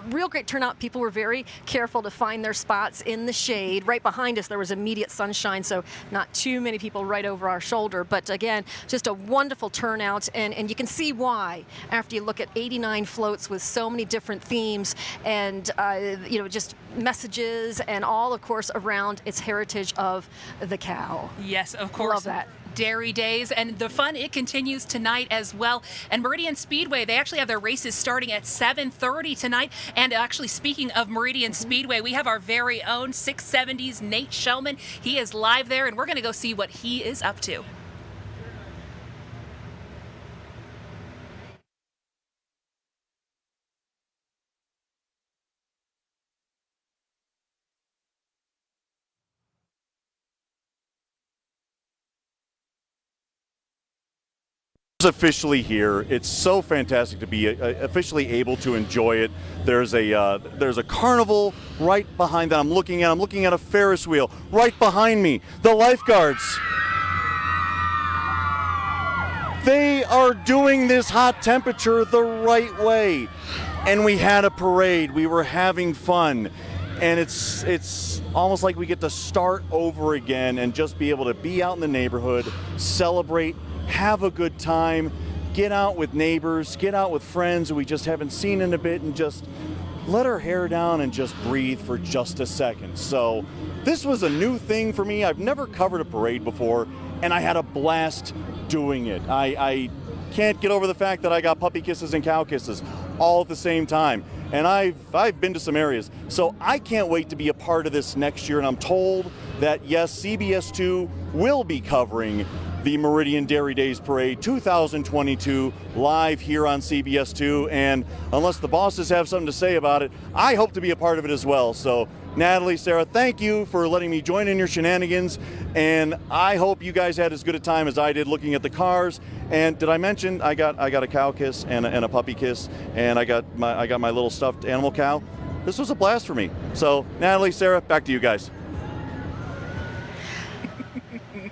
real great turnout. People were very careful to find their spots in the shade. Right behind us, there was immediate sunshine, so not too many people right over our shoulder. But again, just a wonderful turnout, and you can see why after you look at 89 floats with so many different themes and just messages, and all of course around its heritage of the cow. Yes, of course. Love that. Dairy Days, and the fun, it continues tonight as well. And Meridian Speedway, they actually have their races starting at 7:30 tonight. And actually, speaking of Meridian Speedway, we have our very own 670's Nate Shellman. He is live there, and we're going to go see what he is up to. officially here. It's so fantastic to be officially able to enjoy it. There's a carnival right behind that I'm looking at. I'm looking at a Ferris wheel right behind me. The lifeguards. They are doing this hot temperature the right way. And we had a parade. We were having fun. And it's almost like we get to start over again and just be able to be out in the neighborhood, celebrate, have a good time, get out with neighbors, get out with friends who we just haven't seen in a bit, and just let our hair down and just breathe for just a second. So this was a new thing for me. I've never covered a parade before, and I had a blast doing it. I can't get over the fact that I got puppy kisses and cow kisses all at the same time. And I've been to some areas, so I can't wait to be a part of this next year. And I'm told that, yes, CBS2 will be covering the Meridian Dairy Days Parade 2022 live here on CBS2. And unless the bosses have something to say about it, I hope to be a part of it as well. So Natalie, Sarah, thank you for letting me join in your shenanigans. And I hope you guys had as good a time as I did looking at the cars. And did I mention I got a cow kiss and a puppy kiss, and I got my little stuffed animal cow. This was a blast for me. So Natalie, Sarah, back to you guys.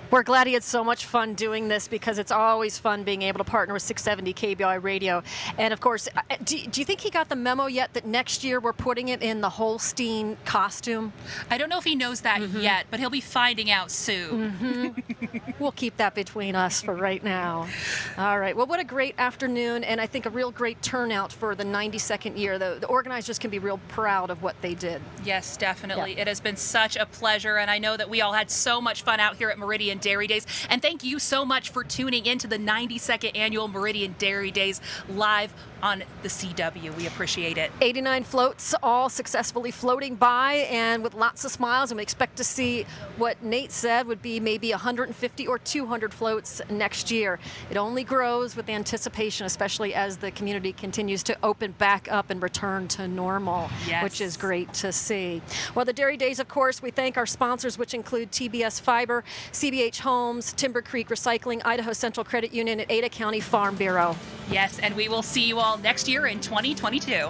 We're glad he had so much fun doing this, because it's always fun being able to partner with 670 KBI Radio. And of course, do you think he got the memo yet that next year we're putting it in the Holstein costume? I don't know if he knows that yet, but he'll be finding out soon. We'll keep that between us for right now. All right. Well, what a great afternoon, and I think a real great turnout for the 92nd year. The organizers can be real proud of what they did. Yes, definitely. Yeah. It has been such a pleasure, and I know that we all had so much fun out here at Meridian Dairy Days. And thank you so much for tuning into the 92nd annual Meridian Dairy Days live on the CW. We appreciate it. 89 floats, all successfully floating by and with lots of smiles, and we expect to see what Nate said would be maybe 150 or 200 floats next year. It only grows with anticipation, especially as the community continues to open back up and return to normal, which is great to see. Well, the Dairy Days, of course, we thank our sponsors, which include TBS Fiber, CBH Homes, Timber Creek Recycling, Idaho Central Credit Union, and Ada County Farm Bureau. Yes, and we will see you all next year in 2022.